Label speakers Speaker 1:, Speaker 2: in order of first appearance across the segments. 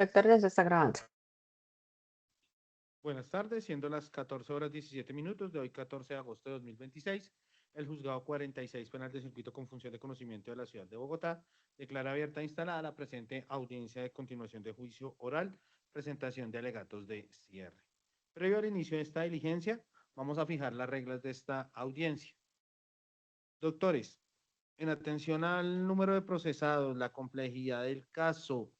Speaker 1: Doctor, ya se está grabando.
Speaker 2: Buenas tardes, siendo las 14 horas 17 minutos de hoy, 14 de agosto de 2026, el juzgado 46 penal de circuito con función de conocimiento de la ciudad de Bogotá declara abierta e instalada la presente audiencia de continuación de juicio oral, presentación de alegatos de cierre. Previo al inicio de esta diligencia, vamos a fijar las reglas de esta audiencia. Doctores, en atención al número de procesados, la complejidad del caso,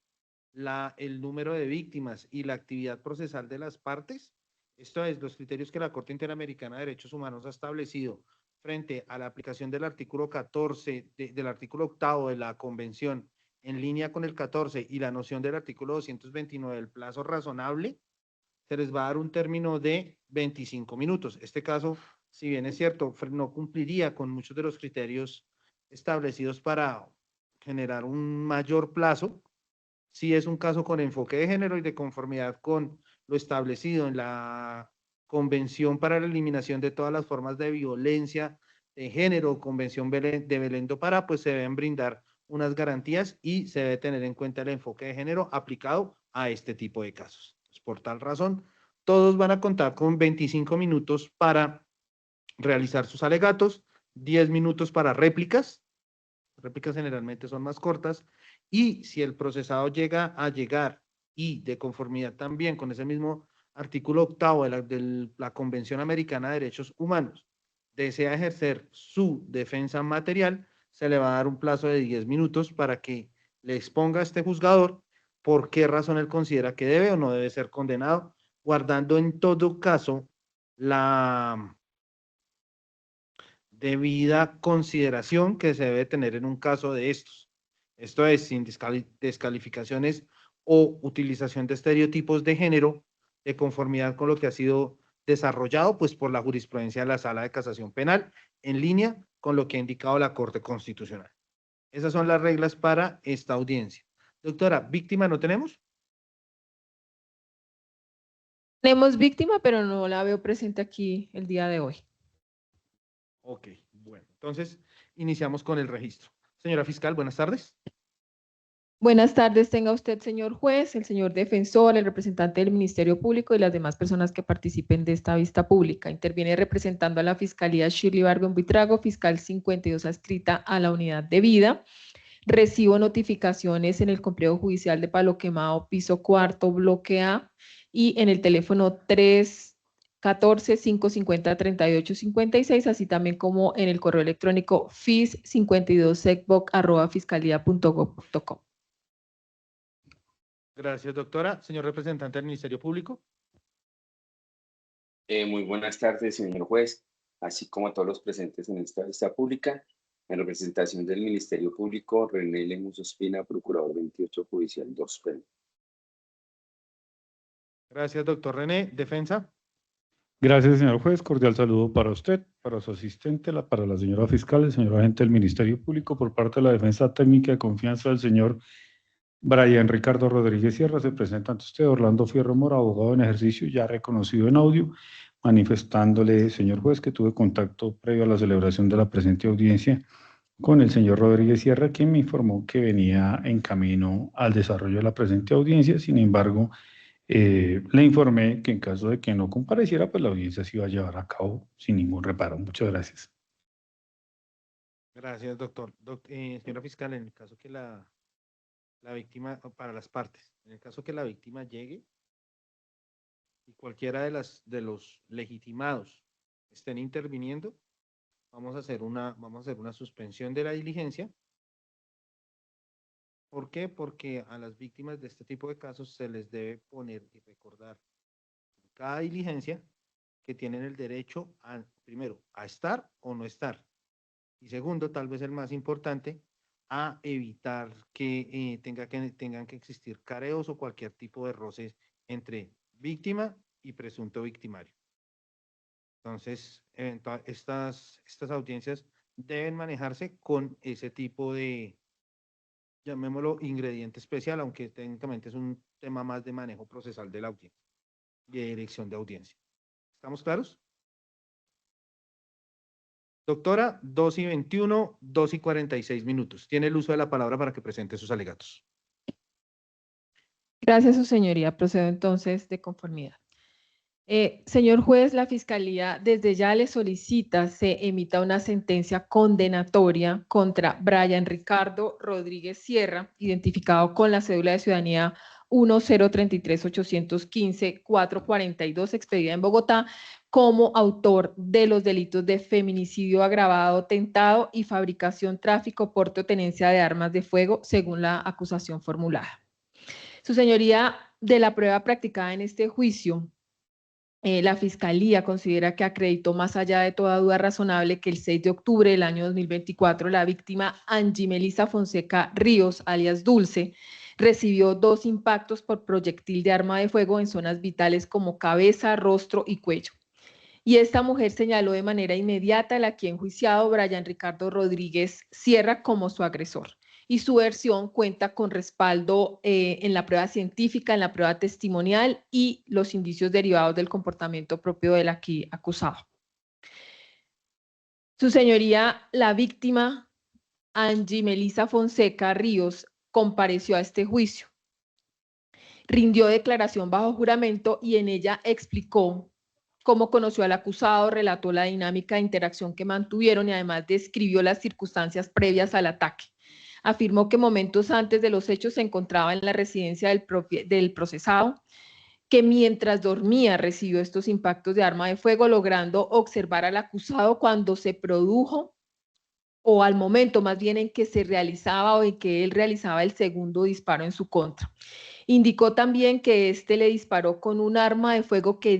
Speaker 2: el número de víctimas y la actividad procesal de las partes, esto es, los criterios que la Corte Interamericana de Derechos Humanos ha establecido frente a la aplicación del artículo 14, del artículo 8 de la Convención, en línea con el 14 y la noción del artículo 229 del plazo razonable, se les va a dar un término de 25 minutos. Este caso, si bien es cierto, no cumpliría con muchos de los criterios establecidos para generar un mayor plazo, si es un caso con enfoque de género y de conformidad con lo establecido en la Convención para la Eliminación de todas las formas de violencia de género, Convención de Belén do Pará, pues se deben brindar unas garantías y se debe tener en cuenta el enfoque de género aplicado a este tipo de casos. Pues por tal razón, todos van a contar con 25 minutos para realizar sus alegatos, 10 minutos para réplicas generalmente son más cortas, y si el procesado llega a llegar y de conformidad también con ese mismo artículo 8 de la Convención Americana de Derechos Humanos, desea ejercer su defensa material, se le va a dar un plazo de 10 minutos para que le exponga a este juzgador por qué razón él considera que debe o no debe ser condenado, guardando en todo caso la debida consideración que se debe tener en un caso de estos. Esto es, sin descalificaciones o utilización de estereotipos de género de conformidad con lo que ha sido desarrollado pues por la jurisprudencia de la Sala de Casación Penal en línea con lo que ha indicado la Corte Constitucional. Esas son las reglas para esta audiencia. Doctora, ¿víctima no tenemos?
Speaker 3: Tenemos víctima, pero no la veo presente aquí el día de hoy.
Speaker 2: Ok, bueno, entonces iniciamos con el registro. Señora fiscal, buenas tardes.
Speaker 3: Buenas tardes, tenga usted, señor juez, el señor defensor, el representante del Ministerio Público y las demás personas que participen de esta vista pública. Interviene representando a la Fiscalía Shirley Vargas Buitrago, fiscal 52 adscrita a la unidad de vida. Recibo notificaciones en el complejo judicial de Palo Quemado, piso cuarto, bloque A, y en el teléfono 314-550-3856, así también como en el correo electrónico fis52secboc@fiscalía.gov.co.
Speaker 2: Gracias, doctora. Señor representante del Ministerio Público.
Speaker 4: Muy buenas tardes, señor juez, así como a todos los presentes en esta vista pública. En representación del Ministerio Público, René Lemus Ospina, Procurador 28 Judicial 2 P.
Speaker 2: Gracias, doctor René. Defensa.
Speaker 5: Gracias, señor juez. Cordial saludo para usted, para su asistente, para la señora fiscal, el señor agente del Ministerio Público. Por parte de la defensa técnica de confianza del señor Brian Ricardo Rodríguez Sierra, se presenta ante usted Orlando Fierro Mora, abogado en ejercicio, ya reconocido en audio, manifestándole, señor juez, que tuve contacto previo a la celebración de la presente audiencia con el señor Rodríguez Sierra, quien me informó que venía en camino al desarrollo de la presente audiencia. Sin embargo, le informé que en caso de que no compareciera, pues la audiencia se iba a llevar a cabo sin ningún reparo. Muchas gracias.
Speaker 2: Gracias, doctor. Señora fiscal, en el caso que la víctima, para las partes, en el caso que la víctima llegue y cualquiera de los legitimados estén interviniendo, vamos a hacer una suspensión de la diligencia. ¿Por qué? Porque a las víctimas de este tipo de casos se les debe poner y recordar en cada diligencia que tienen el derecho a, primero, a estar o no estar. Y segundo, tal vez el más importante, a evitar que, tengan que existir careos o cualquier tipo de roces entre víctima y presunto victimario. Entonces, estas audiencias deben manejarse con ese tipo de, llamémoslo, ingrediente especial, aunque técnicamente es un tema más de manejo procesal de la audiencia, de dirección de audiencia. ¿Estamos claros? Doctora, 2:21, 2:46 minutos. Tiene el uso de la palabra para que presente sus alegatos.
Speaker 3: Gracias, su señoría. Procedo entonces de conformidad. Señor juez, la Fiscalía desde ya le solicita se emita una sentencia condenatoria contra Brian Ricardo Rodríguez Sierra, identificado con la cédula de ciudadanía 1033815-442, expedida en Bogotá, como autor de los delitos de feminicidio agravado, tentado y fabricación, tráfico, porte o tenencia de armas de fuego, según la acusación formulada. Su señoría, de la prueba practicada en este juicio, la Fiscalía considera que acreditó más allá de toda duda razonable que el 6 de octubre del año 2024 la víctima Angie Melisa Fonseca Ríos, alias Dulce, recibió 2 impactos por proyectil de arma de fuego en zonas vitales como cabeza, rostro y cuello. Y esta mujer señaló de manera inmediata al aquí enjuiciado Brian Ricardo Rodríguez Sierra como su agresor. Y su versión cuenta con respaldo en la prueba científica, en la prueba testimonial y los indicios derivados del comportamiento propio del aquí acusado. Su señoría, la víctima Angie Melisa Fonseca Ríos compareció a este juicio. Rindió declaración bajo juramento y en ella explicó cómo conoció al acusado, relató la dinámica de interacción que mantuvieron y además describió las circunstancias previas al ataque. Afirmó que momentos antes de los hechos se encontraba en la residencia del procesado, que mientras dormía recibió estos impactos de arma de fuego, logrando observar al acusado cuando se produjo, o al momento más bien en que se realizaba o en que él realizaba el segundo disparo en su contra. Indicó también que éste le disparó con un arma de fuego que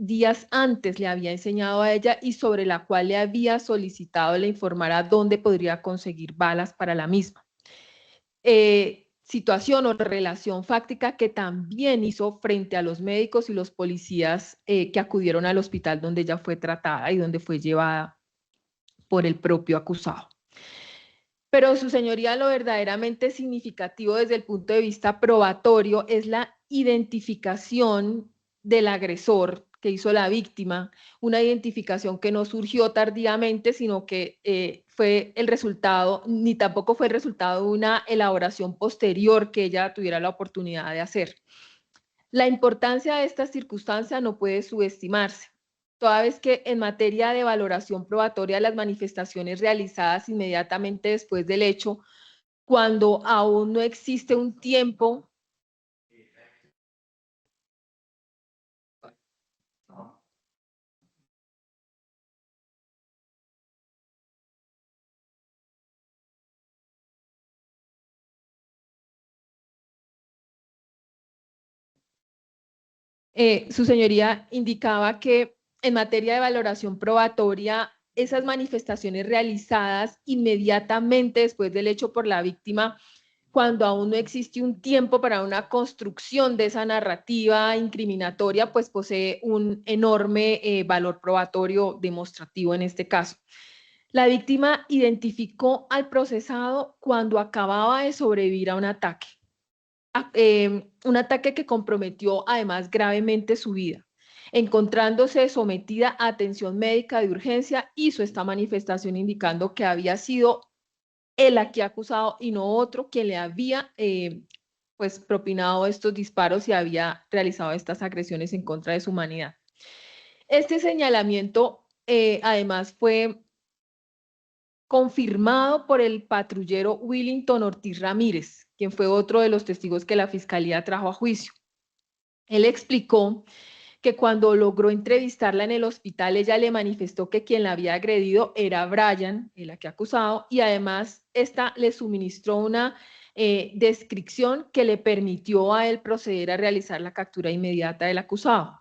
Speaker 3: días antes le había enseñado a ella y sobre la cual le había solicitado le informara dónde podría conseguir balas para la misma. Situación o relación fáctica que también hizo frente a los médicos y los policías que acudieron al hospital donde ella fue tratada y donde fue llevada por el propio acusado. Pero su señoría, lo verdaderamente significativo desde el punto de vista probatorio es la identificación del agresor que hizo la víctima, una identificación que no surgió tardíamente, sino que fue el resultado, ni tampoco fue el resultado de una elaboración posterior que ella tuviera la oportunidad de hacer. La importancia de esta circunstancia no puede subestimarse, toda vez que en materia de valoración probatoria las manifestaciones realizadas inmediatamente después del hecho, cuando aún no existe un tiempo su señoría indicaba que en materia de valoración probatoria, esas manifestaciones realizadas inmediatamente después del hecho por la víctima, cuando aún no existe un tiempo para una construcción de esa narrativa incriminatoria, pues posee un enorme valor probatorio demostrativo en este caso. La víctima identificó al procesado cuando acababa de sobrevivir a un ataque que comprometió además gravemente su vida, encontrándose sometida a atención médica de urgencia, hizo esta manifestación indicando que había sido el aquí acusado y no otro quien le había pues propinado estos disparos y había realizado estas agresiones en contra de su humanidad. Este señalamiento además fue confirmado por el patrullero Willington Ortiz Ramírez, quien fue otro de los testigos que la Fiscalía trajo a juicio. Él explicó que cuando logró entrevistarla en el hospital, ella le manifestó que quien la había agredido era Brian, el aquí acusado, y además esta le suministró una descripción que le permitió a él proceder a realizar la captura inmediata del acusado.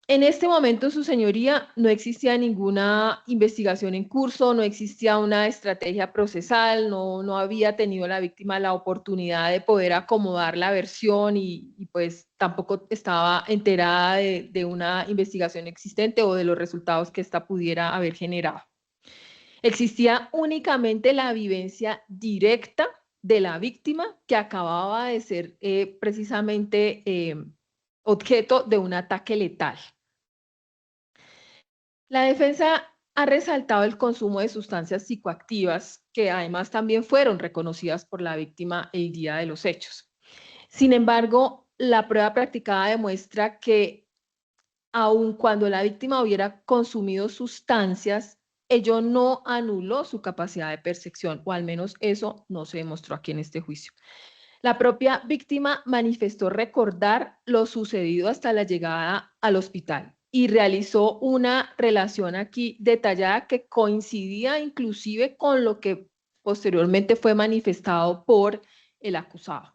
Speaker 3: En este momento, su señoría, no existía ninguna investigación en curso, no existía una estrategia procesal, no había tenido la víctima la oportunidad de poder acomodar la versión y pues tampoco estaba enterada de una investigación existente o de los resultados que ésta pudiera haber generado. Existía únicamente la vivencia directa de la víctima que acababa de ser precisamente objeto de un ataque letal. La defensa ha resaltado el consumo de sustancias psicoactivas que además también fueron reconocidas por la víctima el día de los hechos. Sin embargo, la prueba practicada demuestra que aun cuando la víctima hubiera consumido sustancias, ello no anuló su capacidad de percepción, o al menos eso no se demostró aquí en este juicio. La propia víctima manifestó recordar lo sucedido hasta la llegada al hospital y realizó una relación aquí detallada que coincidía inclusive con lo que posteriormente fue manifestado por el acusado.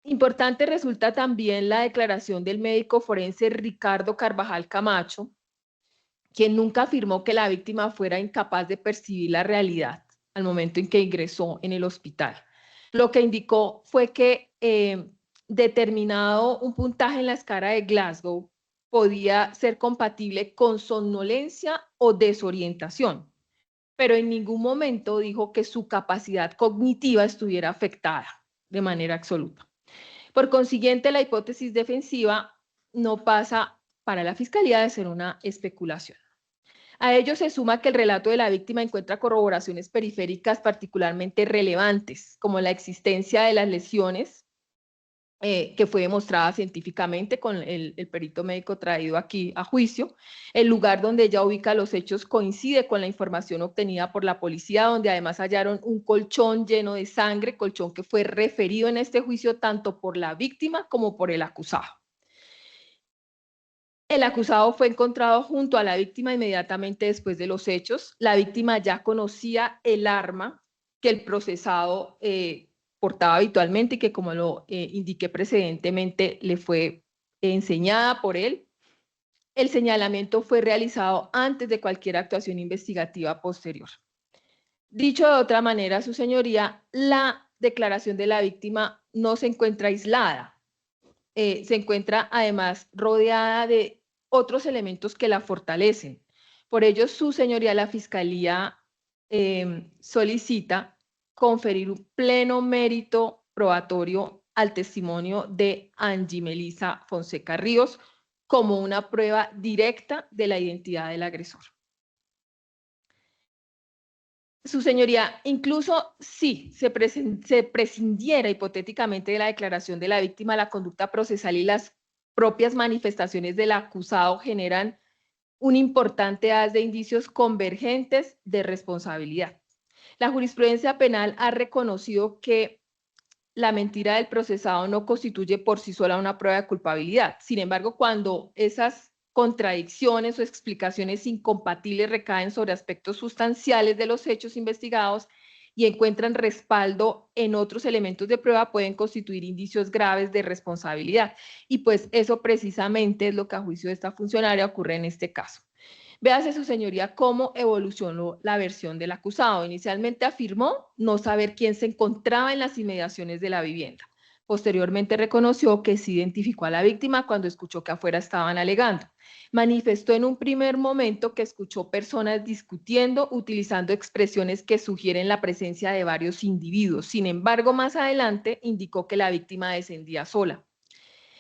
Speaker 3: Importante resulta también la declaración del médico forense Ricardo Carvajal Camacho, quien nunca afirmó que la víctima fuera incapaz de percibir la realidad al momento en que ingresó en el hospital. Lo que indicó fue que determinado un puntaje en la escala de Glasgow podía ser compatible con somnolencia o desorientación, pero en ningún momento dijo que su capacidad cognitiva estuviera afectada de manera absoluta. Por consiguiente, la hipótesis defensiva no pasa para la Fiscalía de ser una especulación. A ello se suma que el relato de la víctima encuentra corroboraciones periféricas particularmente relevantes, como la existencia de las lesiones, que fue demostrada científicamente con el perito médico traído aquí a juicio. El lugar donde ella ubica los hechos coincide con la información obtenida por la policía, donde además hallaron un colchón lleno de sangre, colchón que fue referido en este juicio tanto por la víctima como por el acusado. El acusado fue encontrado junto a la víctima inmediatamente después de los hechos. La víctima ya conocía el arma que el procesado portaba habitualmente y que, como lo indiqué precedentemente, le fue enseñada por él. El señalamiento fue realizado antes de cualquier actuación investigativa posterior. Dicho de otra manera, su señoría, la declaración de la víctima no se encuentra aislada. Se encuentra además rodeada de otros elementos que la fortalecen. Por ello, su señoría, la Fiscalía solicita conferir un pleno mérito probatorio al testimonio de Angie Melisa Fonseca Ríos como una prueba directa de la identidad del agresor. Su señoría, incluso si se prescindiera hipotéticamente de la declaración de la víctima, la conducta procesal y las propias manifestaciones del acusado generan un importante haz de indicios convergentes de responsabilidad. La jurisprudencia penal ha reconocido que la mentira del procesado no constituye por sí sola una prueba de culpabilidad. Sin embargo, cuando esas contradicciones o explicaciones incompatibles recaen sobre aspectos sustanciales de los hechos investigados y encuentran respaldo en otros elementos de prueba, pueden constituir indicios graves de responsabilidad. Y pues eso precisamente es lo que a juicio de esta funcionaria ocurre en este caso. Véase, su señoría, cómo evolucionó la versión del acusado. Inicialmente afirmó no saber quién se encontraba en las inmediaciones de la vivienda. Posteriormente reconoció que sí identificó a la víctima cuando escuchó que afuera estaban alegando. Manifestó en un primer momento que escuchó personas discutiendo, utilizando expresiones que sugieren la presencia de varios individuos. Sin embargo, más adelante indicó que la víctima descendía sola.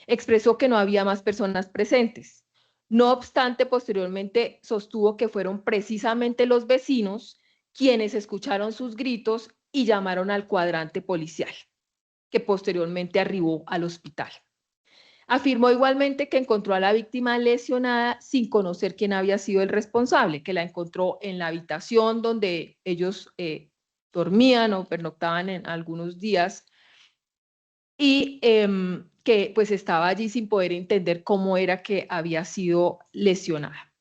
Speaker 3: Expresó que no había más personas presentes. No obstante, posteriormente sostuvo que fueron precisamente los vecinos quienes escucharon sus gritos y llamaron al cuadrante policial, que posteriormente arribó al hospital. Afirmó igualmente que encontró a la víctima lesionada sin conocer quién había sido el responsable, que la encontró en la habitación donde ellos dormían o pernoctaban en algunos días y que pues estaba allí sin poder entender cómo era que había sido lesionada.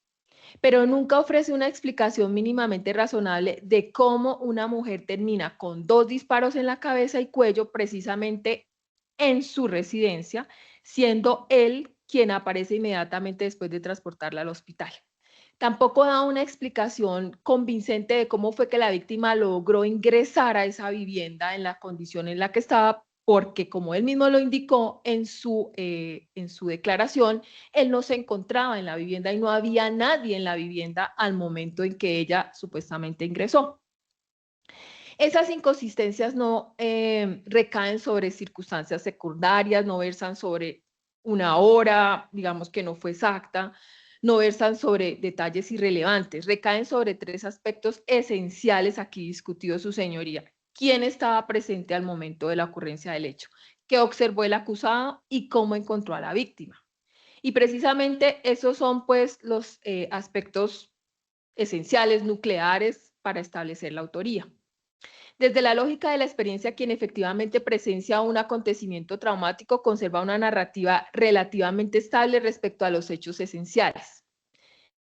Speaker 3: Pero nunca ofrece una explicación mínimamente razonable de cómo una mujer termina con 2 disparos en la cabeza y cuello precisamente en su residencia, siendo él quien aparece inmediatamente después de transportarla al hospital. Tampoco da una explicación convincente de cómo fue que la víctima logró ingresar a esa vivienda en la condición en la que estaba, porque como él mismo lo indicó en su declaración, él no se encontraba en la vivienda y no había nadie en la vivienda al momento en que ella supuestamente ingresó. Esas inconsistencias no recaen sobre circunstancias secundarias, no versan sobre una hora, digamos que no fue exacta, no versan sobre detalles irrelevantes, recaen sobre 3 aspectos esenciales aquí discutidos, su señoría. ¿Quién estaba presente al momento de la ocurrencia del hecho? ¿Qué observó el acusado y cómo encontró a la víctima? Y precisamente esos son pues los aspectos esenciales, nucleares, para establecer la autoría. Desde la lógica de la experiencia, quien efectivamente presencia un acontecimiento traumático conserva una narrativa relativamente estable respecto a los hechos esenciales.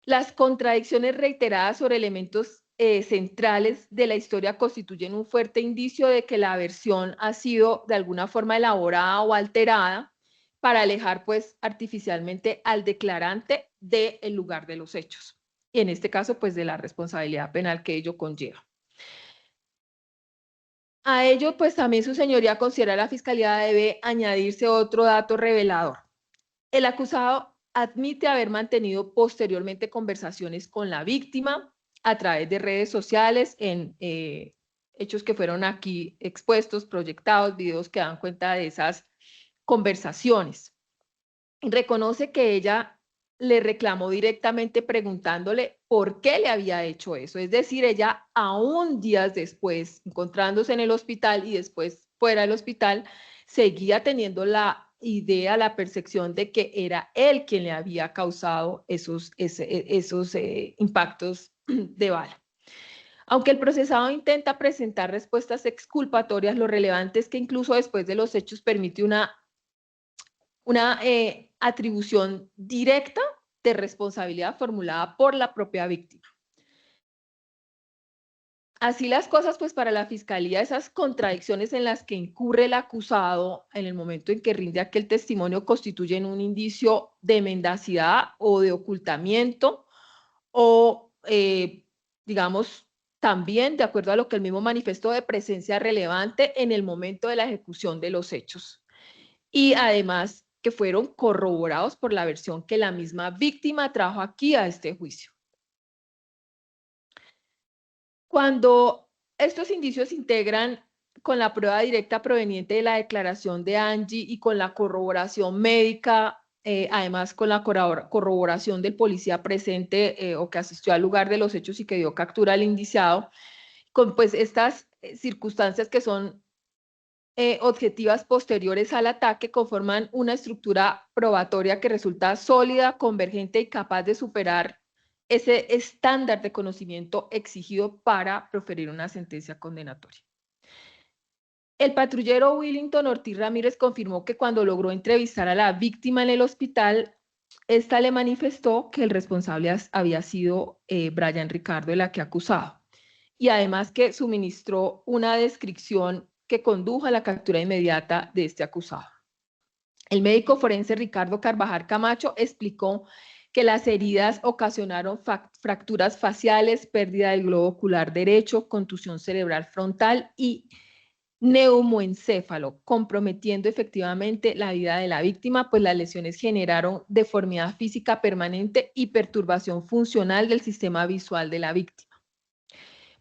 Speaker 3: Las contradicciones reiteradas sobre elementos centrales de la historia constituyen un fuerte indicio de que la versión ha sido de alguna forma elaborada o alterada para alejar pues artificialmente al declarante del lugar de los hechos. Y en este caso pues de la responsabilidad penal que ello conlleva. A ello, pues también su señoría considera la Fiscalía debe añadirse otro dato revelador. El acusado admite haber mantenido posteriormente conversaciones con la víctima a través de redes sociales en hechos que fueron aquí expuestos, proyectados, videos que dan cuenta de esas conversaciones. Reconoce que ella le reclamó directamente preguntándole por qué le había hecho eso. Es decir, ella aún días después, encontrándose en el hospital y después fuera del hospital, seguía teniendo la idea, la percepción de que era él quien le había causado esos impactos de bala. Aunque el procesado intenta presentar respuestas exculpatorias, lo relevante es que incluso después de los hechos permite una atribución directa de responsabilidad formulada por la propia víctima. Así las cosas, pues para la Fiscalía, esas contradicciones en las que incurre el acusado en el momento en que rinde aquel testimonio constituyen un indicio de mendacidad o de ocultamiento o, digamos, también de acuerdo a lo que el mismo manifestó, de presencia relevante en el momento de la ejecución de los hechos. Y además que fueron corroborados por la versión que la misma víctima trajo aquí a este juicio. Cuando estos indicios se integran con la prueba directa proveniente de la declaración de Angie y con la corroboración médica, además con la corroboración del policía presente o que asistió al lugar de los hechos y que dio captura al indiciado, con pues estas circunstancias que son objetivas posteriores al ataque conforman una estructura probatoria que resulta sólida, convergente y capaz de superar ese estándar de conocimiento exigido para proferir una sentencia condenatoria. El patrullero Willington Ortiz Ramírez confirmó que cuando logró entrevistar a la víctima en el hospital, esta le manifestó que el responsable había sido Brian Ricardo, el aquí acusado, y además que suministró una descripción que condujo a la captura inmediata de este acusado. El médico forense Ricardo Carvajal Camacho explicó que las heridas ocasionaron fracturas faciales, pérdida del globo ocular derecho, contusión cerebral frontal y neumoencéfalo, comprometiendo efectivamente la vida de la víctima, pues las lesiones generaron deformidad física permanente y perturbación funcional del sistema visual de la víctima.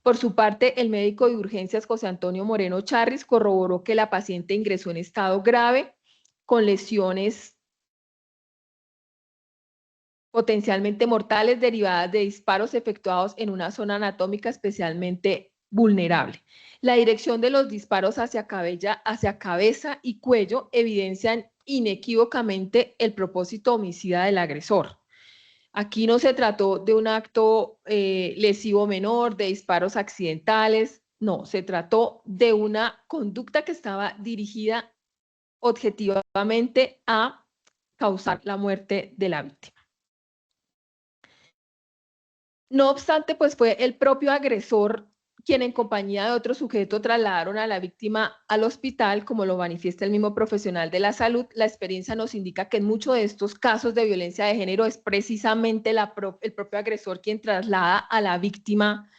Speaker 3: Por su parte, el médico de urgencias José Antonio Moreno Charris corroboró que la paciente ingresó en estado grave con lesiones potencialmente mortales derivadas de disparos efectuados en una zona anatómica especialmente vulnerable. La dirección de los disparos hacia cabeza y cuello evidencian inequívocamente el propósito homicida del agresor. Aquí no se trató de un acto lesivo menor, de disparos accidentales, no, se trató de una conducta que estaba dirigida objetivamente a causar la muerte de la víctima. No obstante, pues fue el propio agresor quien en compañía de otro sujeto trasladaron a la víctima al hospital, como lo manifiesta el mismo profesional de la salud. La experiencia nos indica que en muchos de estos casos de violencia de género es precisamente el propio agresor quien traslada a la víctima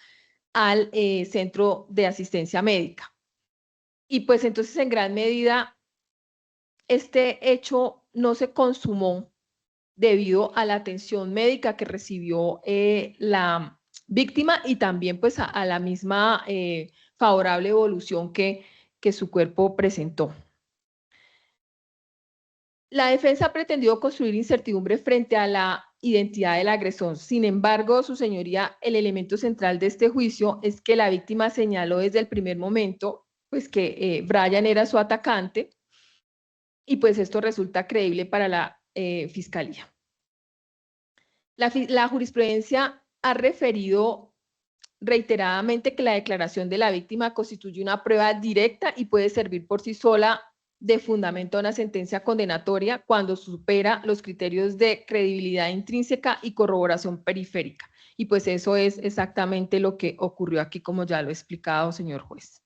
Speaker 3: al centro de asistencia médica. Y pues entonces en gran medida este hecho no se consumó debido a la atención médica que recibió la víctima y también pues a la misma favorable evolución que su cuerpo presentó. La defensa ha pretendido construir incertidumbre frente a la identidad del agresor. Sin embargo, su señoría, el elemento central de este juicio es que la víctima señaló desde el primer momento pues que Brian era su atacante y pues esto resulta creíble para la fiscalía. La jurisprudencia ha referido reiteradamente que la declaración de la víctima constituye una prueba directa y puede servir por sí sola de fundamento a una sentencia condenatoria cuando supera los criterios de credibilidad intrínseca y corroboración periférica. Y pues eso es exactamente lo que ocurrió aquí, como ya lo he explicado, señor juez.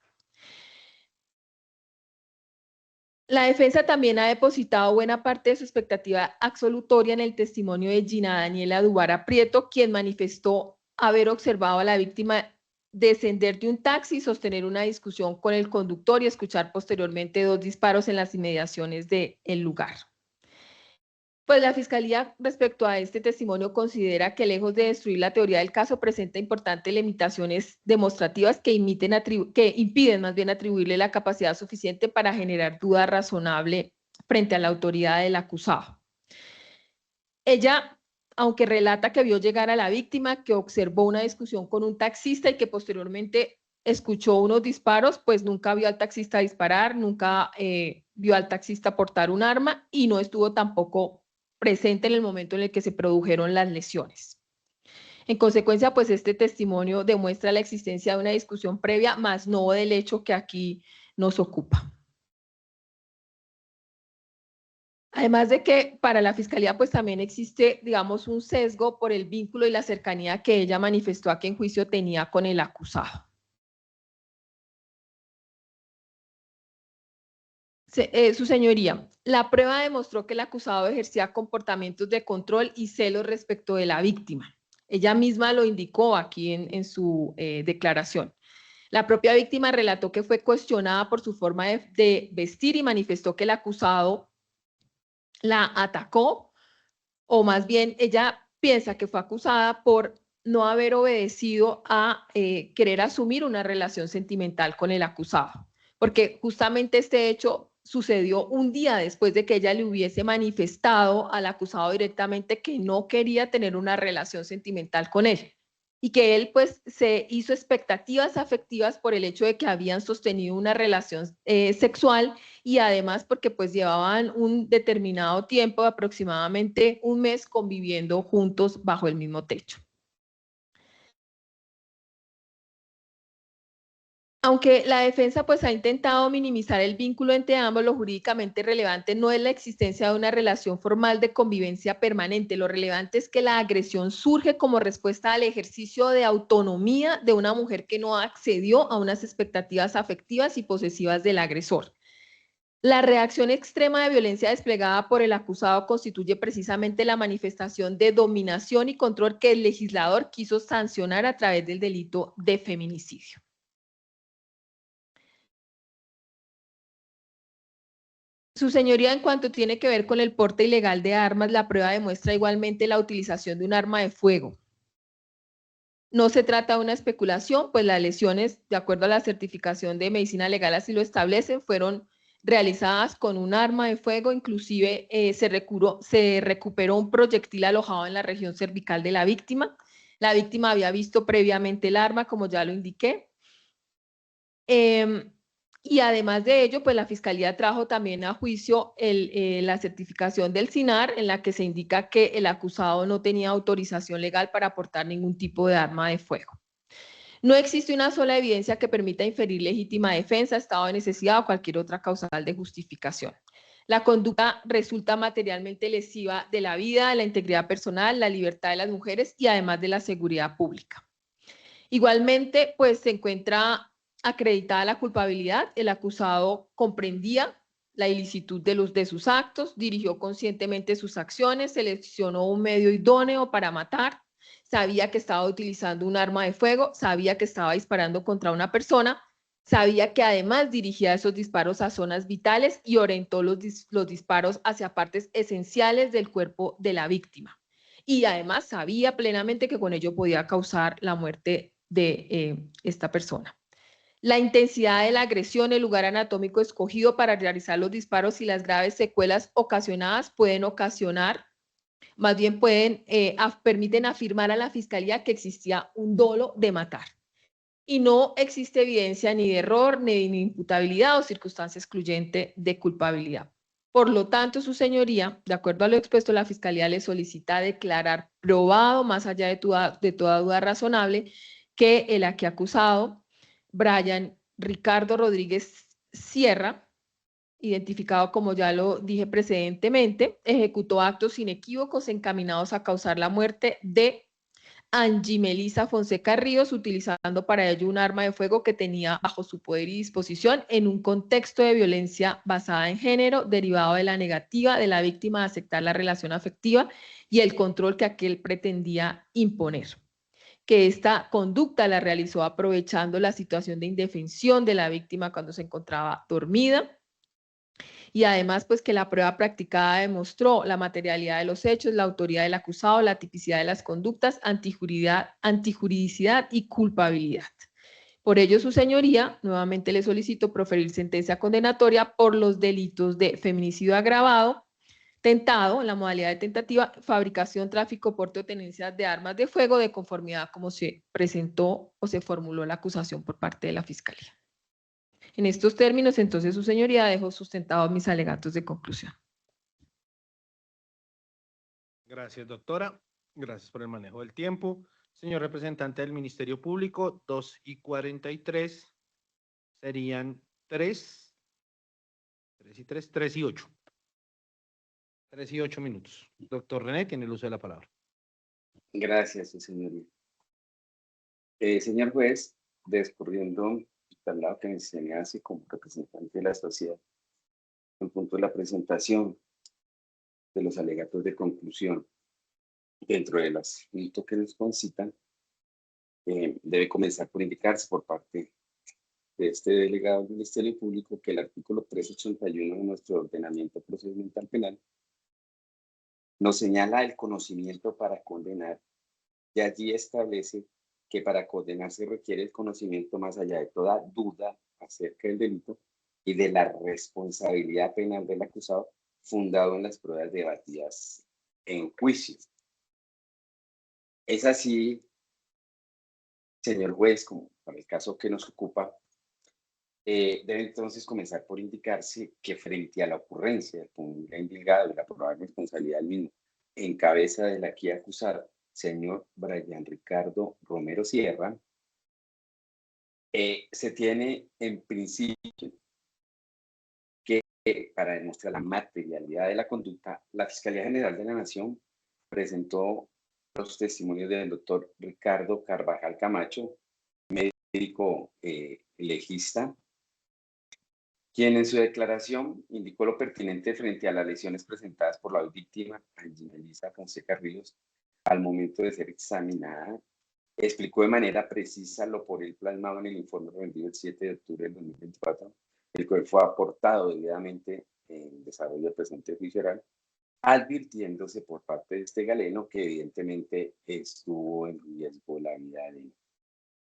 Speaker 3: La defensa también ha depositado buena parte de su expectativa absolutoria en el testimonio de Gina Daniela Dubara Prieto, quien manifestó haber observado a la víctima descender de un taxi, sostener una discusión con el conductor y escuchar posteriormente 2 disparos en las inmediaciones del lugar. Pues la Fiscalía respecto a este testimonio considera que lejos de destruir la teoría del caso presenta importantes limitaciones demostrativas que impiden más bien atribuirle la capacidad suficiente para generar duda razonable frente a la autoridad del acusado. Ella, aunque relata que vio llegar a la víctima, que observó una discusión con un taxista y que posteriormente escuchó unos disparos, pues nunca vio al taxista disparar, nunca vio al taxista portar un arma y no estuvo tampoco presente en el momento en el que se produjeron las lesiones. En consecuencia, pues este testimonio demuestra la existencia de una discusión previa, más no del hecho que aquí nos ocupa. Además de que para la Fiscalía pues también existe, digamos, un sesgo por el vínculo y la cercanía que ella manifestó aquí en juicio tenía con el acusado. Su señoría, la prueba demostró que el acusado ejercía comportamientos de control y celos respecto de la víctima. Ella misma lo indicó aquí en su declaración. La propia víctima relató que fue cuestionada por su forma de vestir y manifestó que el acusado la atacó, o más bien ella piensa que fue acusada por no haber obedecido a querer asumir una relación sentimental con el acusado, porque justamente este hecho sucedió un día después de que ella le hubiese manifestado al acusado directamente que no quería tener una relación sentimental con él y que él pues se hizo expectativas afectivas por el hecho de que habían sostenido una relación sexual y además porque pues llevaban un determinado tiempo, aproximadamente un mes, conviviendo juntos bajo el mismo techo. Aunque la defensa pues ha intentado minimizar el vínculo entre ambos, lo jurídicamente relevante no es la existencia de una relación formal de convivencia permanente. Lo relevante es que la agresión surge como respuesta al ejercicio de autonomía de una mujer que no accedió a unas expectativas afectivas y posesivas del agresor. La reacción extrema de violencia desplegada por el acusado constituye precisamente la manifestación de dominación y control que el legislador quiso sancionar a través del delito de feminicidio. Su señoría, en cuanto tiene que ver con el porte ilegal de armas, la prueba demuestra igualmente la utilización de un arma de fuego. No se trata de una especulación, pues las lesiones, de acuerdo a la certificación de medicina legal así lo establecen, fueron realizadas con un arma de fuego, inclusive se recuperó un proyectil alojado en la región cervical de la víctima. La víctima había visto previamente el arma, como ya lo indiqué. Y además de ello, pues la Fiscalía trajo también a juicio la certificación del SINAR, en la que se indica que el acusado no tenía autorización legal para portar ningún tipo de arma de fuego. No existe una sola evidencia que permita inferir legítima defensa, estado de necesidad o cualquier otra causal de justificación. La conducta resulta materialmente lesiva de la vida, de la integridad personal, la libertad de las mujeres y además de la seguridad pública. Igualmente, pues se encuentra acreditada la culpabilidad, el acusado comprendía la ilicitud de sus actos, dirigió conscientemente sus acciones, seleccionó un medio idóneo para matar, sabía que estaba utilizando un arma de fuego, sabía que estaba disparando contra una persona, sabía que además dirigía esos disparos a zonas vitales y orientó los disparos hacia partes esenciales del cuerpo de la víctima. Y además sabía plenamente que con ello podía causar la muerte de esta persona. La intensidad de la agresión, el lugar anatómico escogido para realizar los disparos y las graves secuelas ocasionadas pueden ocasionar Más bien permiten afirmar a la fiscalía que existía un dolo de matar. Y no existe evidencia ni de error, ni de imputabilidad o circunstancia excluyente de culpabilidad. Por lo tanto, su señoría, de acuerdo a lo expuesto, la Fiscalía le solicita declarar probado, más allá de toda duda razonable, que el aquí acusado, Brian Ricardo Rodríguez Sierra, identificado como ya lo dije precedentemente, ejecutó actos inequívocos encaminados a causar la muerte de Angie Melisa Fonseca Ríos, utilizando para ello un arma de fuego que tenía bajo su poder y disposición en un contexto de violencia basada en género, derivado de la negativa de la víctima de aceptar la relación afectiva y el control que aquel pretendía imponer. Que esta conducta la realizó aprovechando la situación de indefensión de la víctima cuando se encontraba dormida, y además pues que la prueba practicada demostró la materialidad de los hechos, la autoría del acusado, la tipicidad de las conductas, antijuridicidad y culpabilidad. Por ello, su señoría, nuevamente le solicito proferir sentencia condenatoria por los delitos de feminicidio agravado, tentado, en la modalidad de tentativa, fabricación, tráfico, porte o tenencia de armas de fuego de conformidad como se presentó o se formuló la acusación por parte de la Fiscalía. En estos términos, entonces, su señoría, dejo sustentados mis alegatos de conclusión.
Speaker 2: Gracias, doctora. Gracias por el manejo del tiempo. Señor representante del Ministerio Público, 2:43 serían 3 y 3, 3 y 8. 3 y 8 minutos. Doctor René, tiene el uso de la palabra.
Speaker 4: Gracias, su señoría. Señor juez, discurriendo el traslado que se me hace como representante de la sociedad, en punto de la presentación de los alegatos de conclusión, dentro de los puntos que nos concitan, debe comenzar por indicarse por parte de este delegado del Ministerio Público que el artículo 381 de nuestro ordenamiento procedimental penal nos señala el conocimiento para condenar y allí establece que para condenar se requiere el conocimiento más allá de toda duda acerca del delito y de la responsabilidad penal del acusado fundado en las pruebas debatidas en juicio. Es así, señor juez, como para el caso que nos ocupa, debe entonces comenzar por indicarse que frente a la ocurrencia del punible indicado y la probable responsabilidad del mismo en cabeza del aquí acusado, señor Brian Ricardo Romero Sierra, se tiene en principio que para demostrar la materialidad de la conducta, la Fiscalía General de la Nación presentó los testimonios del doctor Ricardo Carvajal Camacho, médico legista, quien en su declaración indicó lo pertinente frente a las lesiones presentadas por la víctima, Angie Melisa Fonseca Ríos, al momento de ser examinada. Explicó de manera precisa lo por él plasmado en el informe rendido el 7 de octubre del 2024, el cual fue aportado debidamente en el desarrollo del presente juicio oral, advirtiéndose por parte de este galeno que evidentemente estuvo en riesgo la vida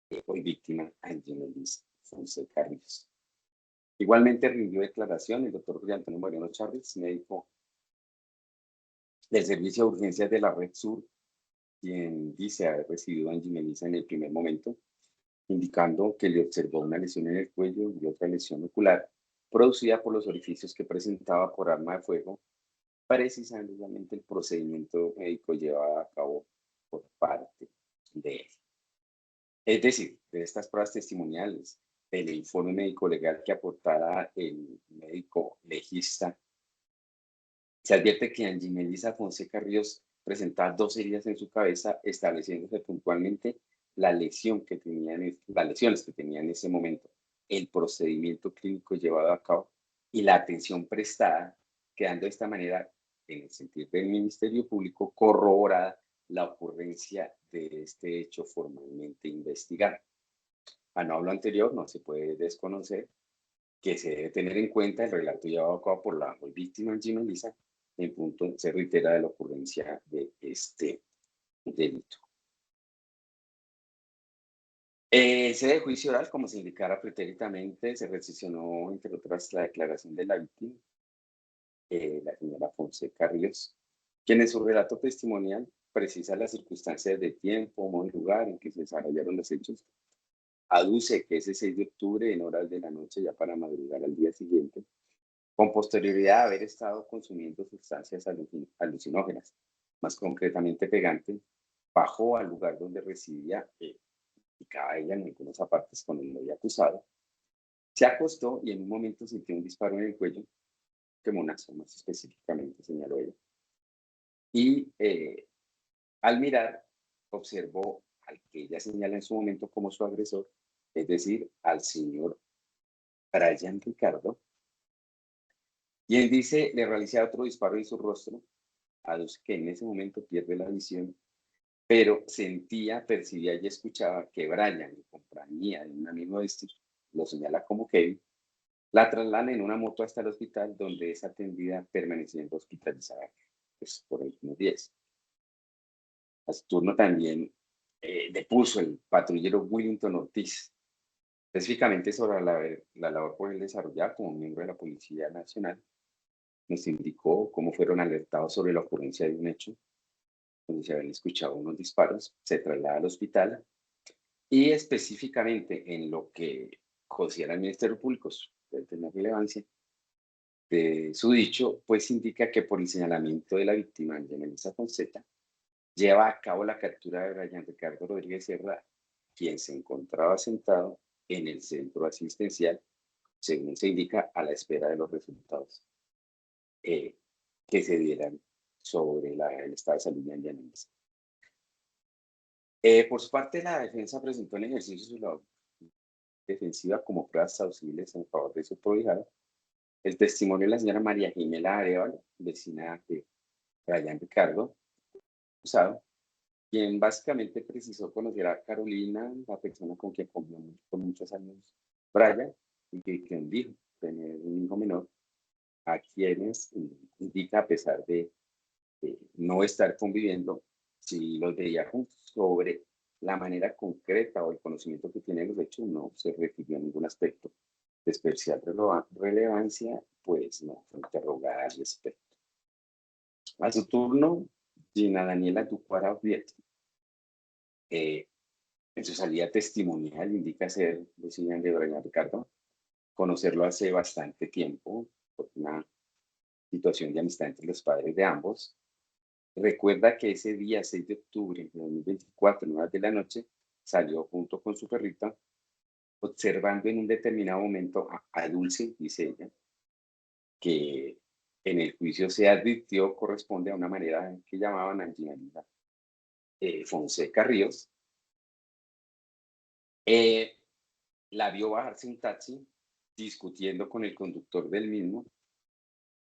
Speaker 4: de hoy víctima, Angie Melisa Fonseca Ríos. Igualmente rindió declaración el doctor Julio Antonio Moreno Chávez, médico del Servicio de Urgencias de la Red Sur, quien dice haber recibido a Angie Melisa en el primer momento, indicando que le observó una lesión en el cuello y otra lesión ocular producida por los orificios que presentaba por arma de fuego, precisamente el procedimiento médico llevado a cabo por parte de él. Es decir, de estas pruebas testimoniales, del informe médico legal que aportara el médico legista, se advierte que Angie Melisa Fonseca Ríos presentaba 2 heridas en su cabeza, estableciéndose puntualmente las lesiones que tenía en ese momento, el procedimiento clínico llevado a cabo y la atención prestada, quedando de esta manera, en el sentido del Ministerio Público, corroborada la ocurrencia de este hecho formalmente investigado. A no hablo anterior, no se puede desconocer que se debe tener en cuenta el relato llevado a cabo por la víctima Angie Melisa, en punto se reitera de la ocurrencia de este delito. Sede de juicio oral, como se indicara pretéritamente, se recepcionó, entre otras, la declaración de la víctima, la señora Fonseca Ríos, quien en su relato testimonial precisa las circunstancias de tiempo, modo y lugar en que se desarrollaron los hechos, aduce que ese 6 de octubre, en horas de la noche, ya para madrugar al día siguiente, con posterioridad a haber estado consumiendo sustancias alucinógenas, más concretamente pegante, bajó al lugar donde residía, ubicaba ella en algunos apartes con el novio acusado, se acostó y en un momento sintió un disparo en el cuello, quemonazo más específicamente, señaló ella, y al mirar observó al que ella señala en su momento como su agresor, es decir, al señor Brian Ricardo, y él dice, le realiza otro disparo en su rostro, aduce que en ese momento pierde la visión, pero sentía, percibía y escuchaba que Brian, en compañía de un amigo de este, lo señala como Kevin, la trasladan en una moto hasta el hospital, donde es atendida permaneciendo hospitalizada pues, por algunos días. A su turno también depuso el patrullero Willington Ortiz, específicamente sobre la labor por él desarrollada como miembro de la Policía Nacional. Nos indicó cómo fueron alertados sobre la ocurrencia de un hecho, donde se habían escuchado unos disparos, se traslada al hospital y específicamente en lo que considera el Ministerio Público de tener relevancia, de su dicho, pues indica que por el señalamiento de la víctima, Melissa Fonseca, lleva a cabo la captura de Brian Ricardo Rodríguez Serra, quien se encontraba sentado en el centro asistencial, según se indica, a la espera de los resultados que se dieran sobre el estado de salud de Melissa. Por su parte, la defensa presentó en ejercicio su labor defensiva como pruebas plausibles en favor de su prohijado el testimonio de la señora María Jimena Arevalo, vecina de Brian Ricardo, acusado, quien básicamente precisó conocer a Carolina, la persona con quien convivió por muchos años Brian, y quien dijo tener un hijo menor, a quienes indica, a pesar de no estar conviviendo, si los veía juntos. Sobre la manera concreta o el conocimiento que tienen los hechos, no se refirió a ningún aspecto de especial relevancia, pues no fue interrogada al respecto. A su turno, Gina Daniela Ducuara Vieto, en su salida testimonial, indica ser vecina de Brian Ricardo, conocerlo hace bastante tiempo, por una situación de amistad entre los padres de ambos. Recuerda que ese día, 6 de octubre de 2024, en horas de la noche, salió junto con su perrita, observando en un determinado momento a Dulce, dice ella, que en el juicio se advirtió corresponde a una manera que llamaban Angelina Fonseca Ríos. La vio bajarse un taxi discutiendo con el conductor del mismo,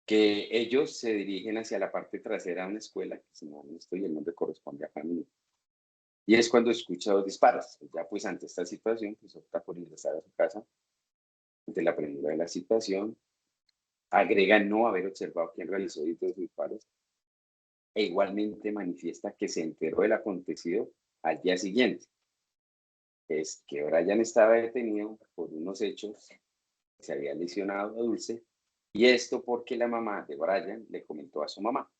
Speaker 4: que ellos se dirigen hacia la parte trasera de una escuela, que si no estoy, el nombre corresponde a familia. Y es cuando escucha dos disparos. Ya pues ante esta situación, pues opta por ingresar a su casa. Ante la premura de la situación, agrega no haber observado quién realizó estos disparos e igualmente manifiesta que se enteró del acontecido al día siguiente. Es que Brian estaba detenido por unos hechos, se había lesionado a Dulce, y esto porque la mamá de Brian le comentó a su mamá,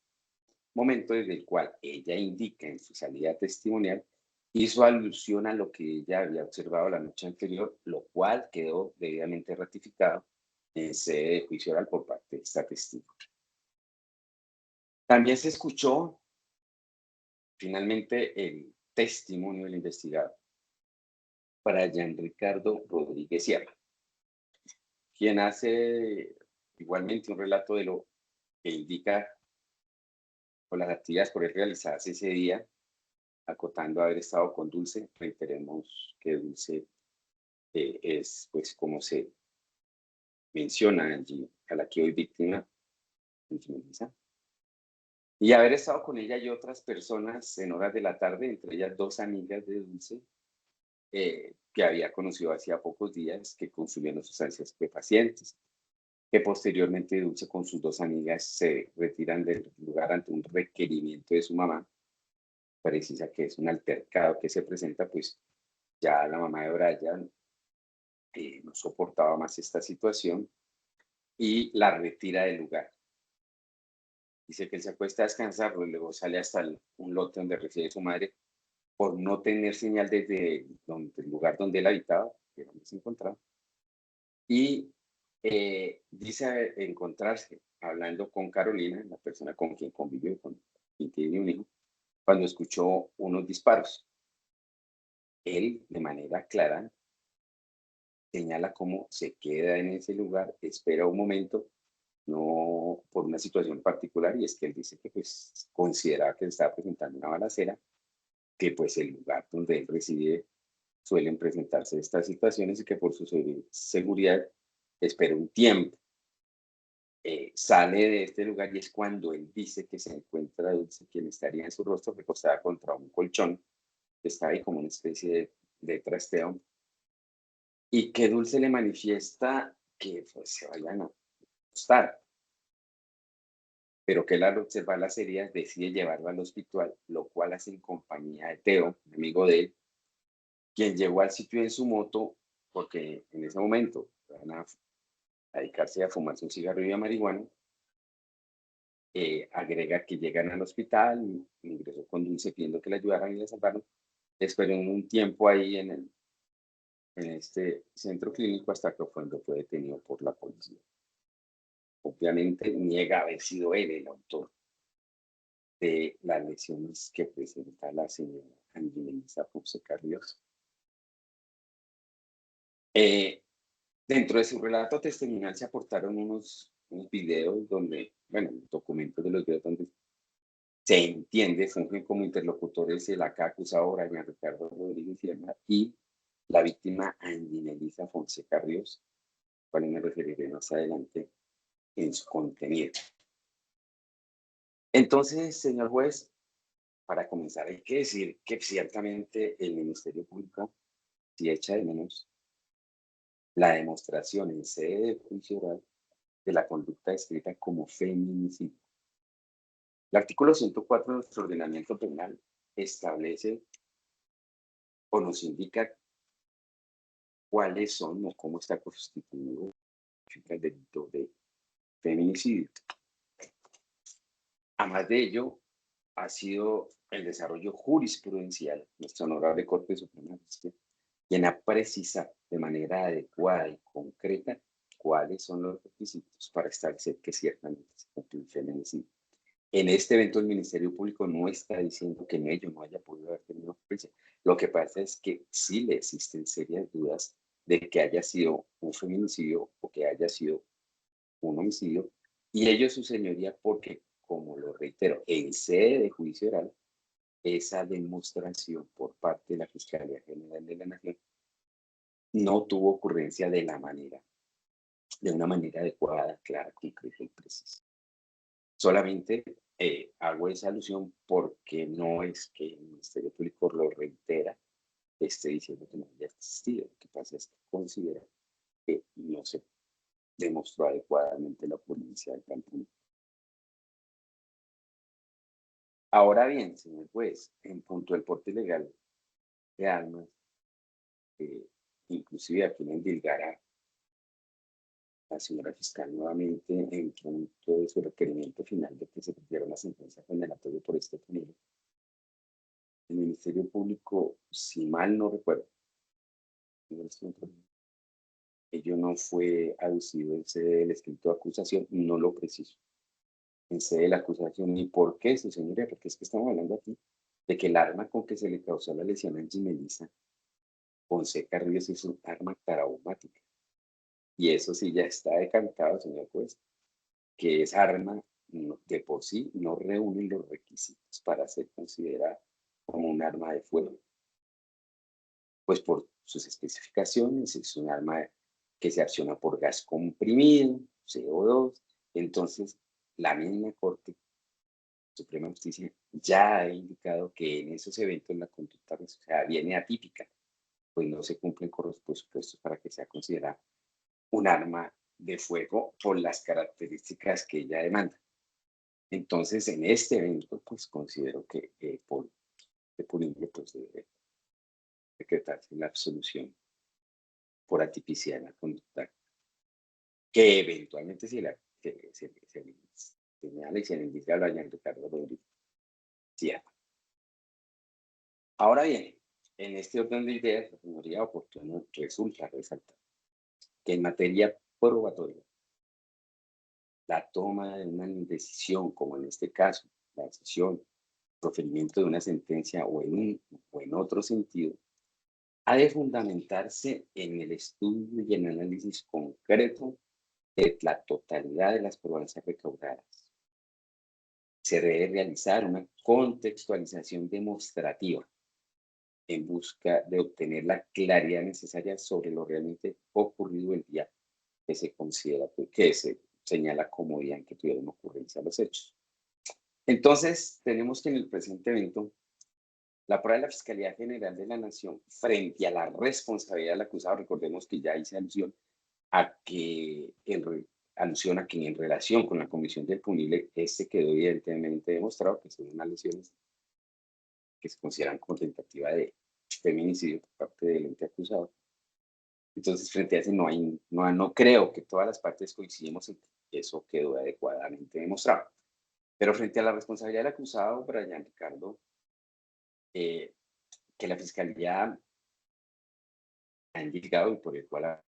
Speaker 4: momento desde el cual ella indica en su salida testimonial, hizo alusión a lo que ella había observado la noche anterior, lo cual quedó debidamente ratificado en sede de juicio oral por parte de esta testigo. También se escuchó finalmente el testimonio del investigado, Brian Ricardo Rodríguez Sierra, quien hace igualmente un relato de lo que indica con las actividades por él realizadas ese día, acotando haber estado con Dulce. Reiteremos que Dulce es, pues, como se menciona allí, a la que hoy víctima, y haber estado con ella y otras personas en horas de la tarde, entre ellas dos amigas de Dulce, que había conocido hacía pocos días, que consumían sustancias estupefacientes, que posteriormente Dulce con sus dos amigas se retiran del lugar ante un requerimiento de su mamá. Precisa que es un altercado que se presenta, pues ya la mamá de Brian no soportaba más esta situación y la retira del lugar. Dice que él se acuesta a descansar, luego sale hasta un lote donde reside su madre por no tener señal desde el lugar donde él habitaba, que era donde se encontraba. Y dice encontrarse hablando con Carolina, la persona con quien convivió, con quien tiene un hijo, cuando escuchó unos disparos. Él, de manera clara, señala cómo se queda en ese lugar, espera un momento, no por una situación particular, y es que él dice que pues consideraba que se estaba presentando una balacera, que pues el lugar donde él reside suelen presentarse estas situaciones y que por su seguridad espera un tiempo. Sale de este lugar y es cuando él dice que se encuentra Dulce, quien estaría en su rostro recostada contra un colchón, que está ahí como una especie de trasteo, y que Dulce le manifiesta que pues, se vayan a acostar, pero que él al observar las heridas decide llevarlo al hospital, lo cual hace en compañía de Teo, un amigo de él, quien llegó al sitio en su moto, porque en ese momento van a dedicarse a fumarse un cigarrillo de marihuana. Agrega que llegan al hospital, ingresó con Dulce pidiendo que le ayudaran y le salvaron. Esperó un tiempo ahí en este centro clínico hasta que fue detenido por la policía. Obviamente niega haber sido él el autor de las lesiones que presenta la señora Angelina Fonseca Ríos. Dentro de su relato testimonial se aportaron unos videos donde, bueno, documentos de los videos donde se entiende, fungen como interlocutores el acá acusado Brian Ricardo Rodríguez Sierra y la víctima Angelina Fonseca Ríos, cual me referiré más adelante en su contenido. Entonces, señor juez, para comenzar hay que decir que ciertamente el Ministerio Público sí echa de menos la demostración en sede de juicio oral de la conducta descrita como feminicidio. El artículo 104 de nuestro ordenamiento penal establece o nos indica cuáles son o cómo está constituido el delito de feminicidio. Además de ello, ha sido el desarrollo jurisprudencial, nuestra honorable Corte Suprema de Justicia, quien ha precisado de manera adecuada y concreta cuáles son los requisitos para establecer que ciertamente se cumple un feminicidio. En este evento el Ministerio Público no está diciendo que en ello no haya podido haber tenido justicia. Lo que pasa es que sí le existen serias dudas de que haya sido un feminicidio o que haya sido un homicidio, y ello, su señoría, porque, como lo reitero, en sede de juicio oral, esa demostración por parte de la Fiscalía General de la Nación no tuvo ocurrencia de una manera adecuada, clara, concreta y precisa. Solamente hago esa alusión porque no es que el Ministerio Público lo reitera, esté diciendo que no haya existido. Lo que pasa es que considera que no se demostró adecuadamente la ocurrencia del campo. Ahora bien, señor juez, en punto del porte ilegal de armas, inclusive a quien endilgará la señora fiscal nuevamente en punto de su requerimiento final de que se cumpliera una sentencia condenatoria por este peligro. El Ministerio Público, si mal no recuerdo, ello no fue aducido en sede del escrito de acusación, no lo preciso. En sede de la acusación, ¿y por qué, su señoría? Porque es que estamos hablando aquí de que el arma con que se le causó la lesión a Angelina Fonseca Ríos es un arma traumática. Y eso sí ya está decantado, señor juez, que esa arma de por sí no reúne los requisitos para ser considerada como un arma de fuego. Pues por sus especificaciones es un arma que se acciona por gas comprimido, CO2. Entonces, la misma Corte Suprema de Justicia ya ha indicado que en esos eventos la conducta viene atípica, pues no se cumplen con los presupuestos para que sea considerada un arma de fuego por las características que ella demanda. Entonces, en este evento, pues considero que por punible, pues debe decretarse la absolución por atipicidad de la conducta, que eventualmente se señala y se le indica a Brian Ricardo Rodríguez Sierra. Ahora bien, en este orden de ideas, la señoría oportuno resulta resaltar que en materia probatoria, la toma de una decisión, como en este caso, la decisión, proferimiento de una sentencia o en otro sentido, ha de fundamentarse en el estudio y el análisis concreto de la totalidad de las pruebas recaudadas. Se debe realizar una contextualización demostrativa en busca de obtener la claridad necesaria sobre lo realmente ocurrido el día que se considera, que se señala como día en que tuvieron ocurrencia los hechos. Entonces, tenemos que en el presente evento, la prueba de la Fiscalía General de la Nación frente a la responsabilidad del acusado, recordemos que ya hice alusión a que en relación con la comisión del punible, quedó evidentemente demostrado que son unas lesiones que se consideran con tentativa de feminicidio por parte del ente acusado. Entonces, frente a ese no creo que todas las partes coincidimos en que eso quedó adecuadamente demostrado. Pero frente a la responsabilidad del acusado, Brian Ricardo, que la Fiscalía ha indicado y por el cual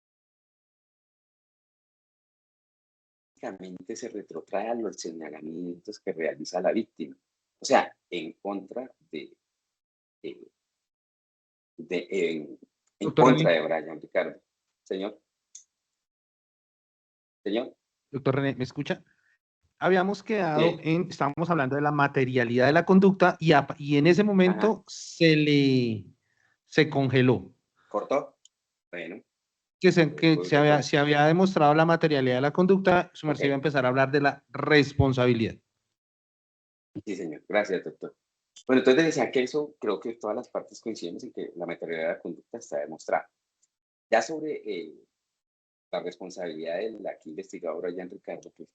Speaker 4: se retrotrae a los señalamientos que realiza la víctima. O sea, en contra en contra de Brian Ricardo. Señor.
Speaker 2: Doctor René, ¿me escucha? Habíamos quedado estábamos hablando de la materialidad de la conducta y en ese momento se congeló.
Speaker 4: ¿Cortó? Bueno.
Speaker 2: Que se había demostrado la materialidad de la conducta, su merced iba a empezar a hablar de la responsabilidad.
Speaker 4: Sí, señor. Gracias, doctor. Bueno, entonces decía que eso, creo que todas las partes coincidimos en que la materialidad de la conducta está demostrada. Ya sobre la responsabilidad del aquí investigado Brian Ricardo, pues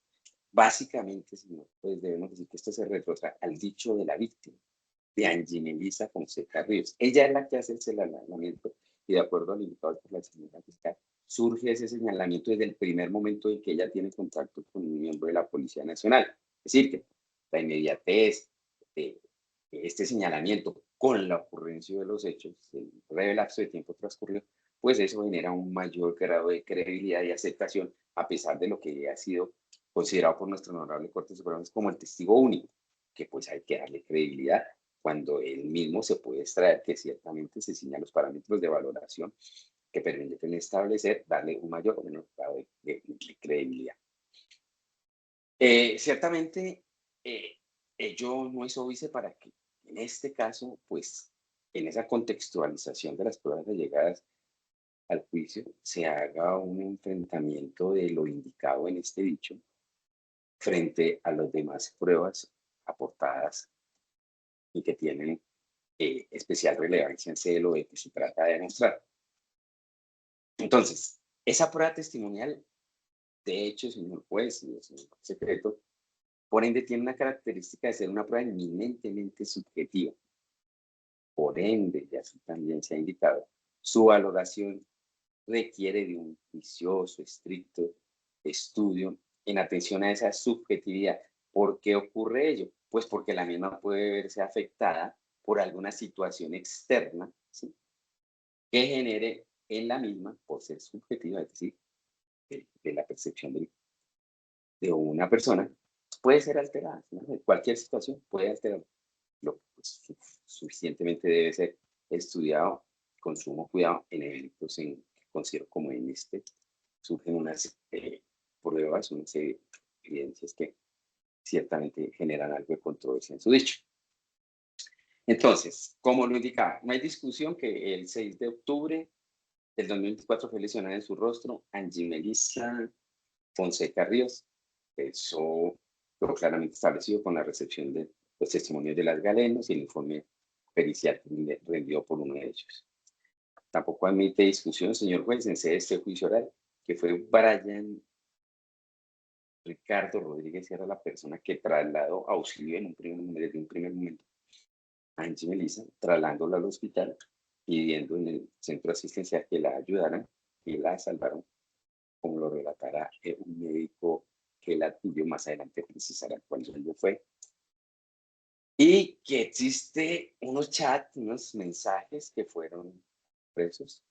Speaker 4: básicamente, señor, pues debemos decir que esto se retrotrae al dicho de la víctima, de Angie Melissa Fonseca Ríos. Ella es la que hace el señalamiento y de acuerdo al indicado por la señora fiscal, surge ese señalamiento desde el primer momento en que ella tiene contacto con un miembro de la Policía Nacional. Es decir, que la inmediatez de este señalamiento con la ocurrencia de los hechos, el breve lapso de tiempo transcurrido, pues eso genera un mayor grado de credibilidad y aceptación, a pesar de lo que ha sido considerado por nuestra honorable Corte Suprema como el testigo único, que pues hay que darle credibilidad cuando él mismo se puede extraer que ciertamente se señalan los parámetros de valoración que permiten establecer, darle un mayor o menor grado de credibilidad. Ciertamente, yo no hice óbice para que en este caso, pues, en esa contextualización de las pruebas allegadas al juicio, se haga un enfrentamiento de lo indicado en este dicho frente a las demás pruebas aportadas y que tienen especial relevancia en lo de que se trata de demostrar. Entonces, esa prueba testimonial, de hecho, señor juez y señor secreto, por ende tiene una característica de ser una prueba eminentemente subjetiva. Por ende, ya también se ha indicado, su valoración requiere de un juicioso, estricto estudio en atención a esa subjetividad. ¿Por qué ocurre ello? Pues porque la misma puede verse afectada por alguna situación externa, ¿sí?, que genere en la misma, por ser subjetiva, es decir, de la percepción de una persona, puede ser alterada, ¿no? Cualquier situación puede alterar. Lo que pues, suficientemente debe ser estudiado con sumo cuidado en eventos que considero como en este, surgen unas pruebas, unas evidencias que ciertamente generan algo de controversia en su dicho. Entonces, como lo indicaba, no hay discusión que el 6 de octubre del 2024 fue lesionada en su rostro Angie Melissa Fonseca Ríos. Eso quedó claramente establecido con la recepción de los testimonios de las galenos y el informe pericial rendido por uno de ellos. Tampoco admite discusión, señor juez, en sede de este juicio oral, que fue Brian Ricardo Rodríguez Sierra la persona que trasladó auxilio desde un primer momento a Angie Melissa, trasladándola al hospital, pidiendo en el centro asistencial que la ayudaran y la salvaron, como lo relatara un médico que él adquirió, más adelante precisará cuál sueldo fue, y que existe unos chats, unos mensajes que fueron presos,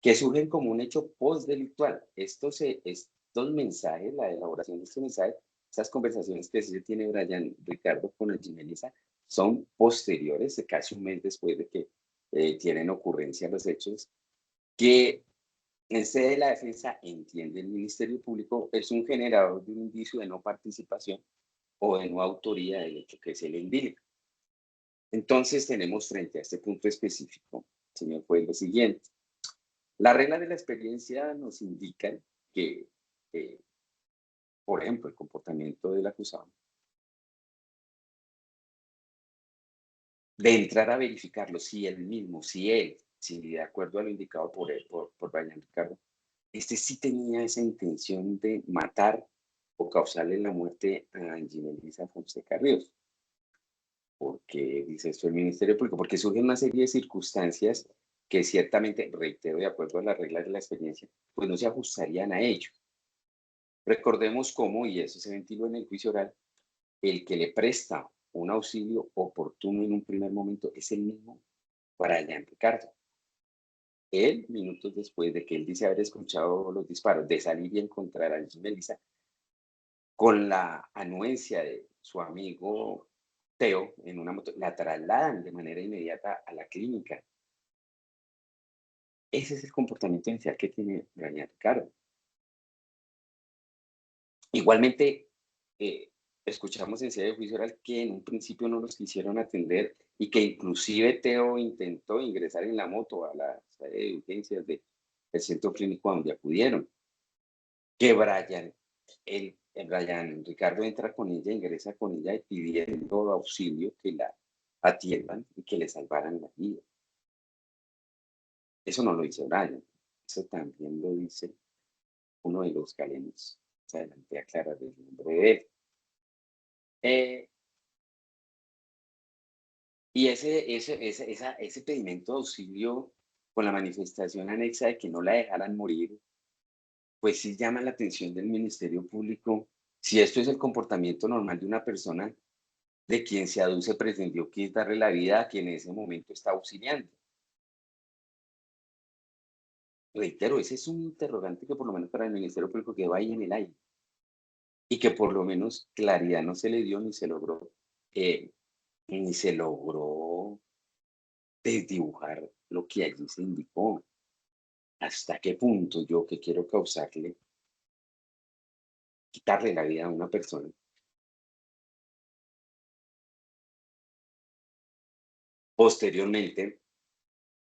Speaker 4: que surgen como un hecho postdelictual. Estos mensajes, la elaboración de estos mensajes, esas conversaciones que se tiene Brian Ricardo con Angie Melissa, son posteriores, casi un mes después de que tienen ocurrencia los hechos, que en sede de la defensa, entiende el Ministerio Público, es un generador de un indicio de no participación o de no autoría del hecho que se le indica. Entonces tenemos frente a este punto específico, señor juez, lo siguiente. Las reglas de la experiencia nos indican que, por ejemplo, el comportamiento del acusado, de entrar a verificarlo, si él mismo, si de acuerdo a lo indicado por Brian Ricardo, este sí tenía esa intención de matar o causarle la muerte a Angie Melissa Fonseca Ríos. ¿Por qué dice esto el Ministerio Público? Porque surgen una serie de circunstancias que ciertamente, reitero, de acuerdo a las reglas de la experiencia, pues no se ajustarían a ello. Recordemos cómo, y eso se ventiló en el juicio oral, el que le presta un auxilio oportuno en un primer momento es el mismo Brian Ricardo. Él, minutos después de que él dice haber escuchado los disparos, de salir y encontrar a Angie Melissa, con la anuencia de su amigo Teo en una moto, la trasladan de manera inmediata a la clínica. Ese es el comportamiento inicial que tiene Brian Ricardo. Igualmente, escuchamos en sede de juicio oral que en un principio no los quisieron atender y que inclusive Teo intentó ingresar en la moto a la sede de urgencias del centro clínico a donde acudieron. Que Brian Ricardo entra con ella, ingresa con ella pidiendo auxilio que la atiendan y que le salvaran la vida. Eso no lo dice Brian, eso también lo dice uno de los galenos. Adelante aclarar el nombre de él. Y ese pedimento de auxilio con la manifestación anexa de que no la dejaran morir, pues sí llama la atención del Ministerio Público si esto es el comportamiento normal de una persona de quien se aduce pretendió quitarle la vida a quien en ese momento está auxiliando. Reitero, ese es un interrogante que por lo menos para el Ministerio Público quedó ahí en el aire y que por lo menos claridad no se le dio ni se logró desdibujar lo que allí se indicó. ¿Hasta qué punto yo que quiero quitarle la vida a una persona, posteriormente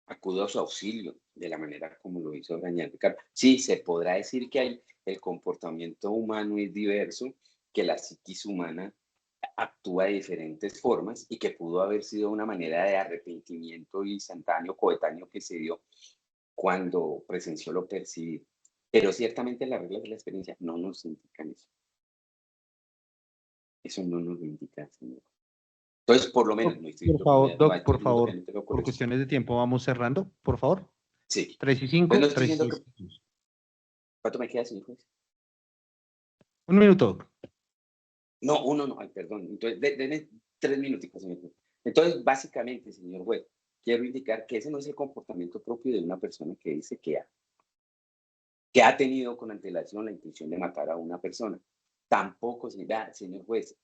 Speaker 4: acudo a su auxilio de la manera como lo hizo Brian Ricardo? Sí, se podrá decir que el comportamiento humano es diverso, que la psiquis humana actúa de diferentes formas y que pudo haber sido una manera de arrepentimiento instantáneo, coetáneo que se dio cuando presenció lo percibido. Pero ciertamente las reglas de la experiencia no nos indican eso. Eso no nos lo indica, señor. Entonces, por lo menos,
Speaker 2: por favor, Doc, por favor, por cuestiones de tiempo vamos cerrando, por favor.
Speaker 4: Sí.
Speaker 2: 3 y 5.
Speaker 4: No estoy diciendo que... ¿Cuánto me queda, señor juez?
Speaker 2: Un minuto, Doc.
Speaker 4: No, uno no, ay, perdón. Entonces, denme 3 minuticos, señor juez. Entonces, básicamente, señor juez, quiero indicar que ese no es el comportamiento propio de una persona que dice que ha tenido con antelación la intención de matar a una persona. Tampoco, señor juez,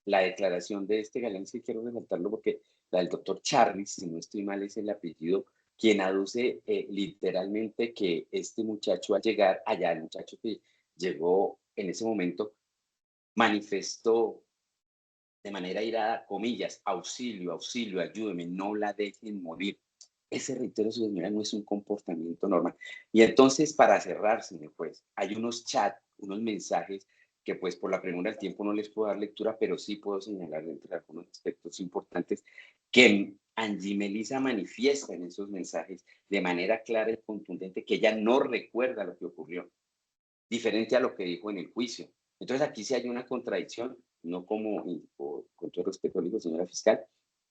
Speaker 4: la declaración de este galán, sí quiero resaltarlo porque la del doctor Charles, si no estoy mal, es el apellido, quien aduce literalmente que este muchacho al llegar allá, el muchacho que llegó en ese momento, manifestó de manera irada, comillas, auxilio, auxilio, ayúdeme, no la dejen morir. Ese, reitero, su señora, no es un comportamiento normal. Y entonces, para cerrar, señor juez, hay unos chats, unos mensajes que pues por la premura del tiempo no les puedo dar lectura, pero sí puedo señalar entre algunos aspectos importantes que Angie Melissa manifiesta en esos mensajes de manera clara y contundente que ella no recuerda lo que ocurrió, diferente a lo que dijo en el juicio. Entonces aquí sí hay una contradicción, no como, con todo respeto, le digo, señora fiscal,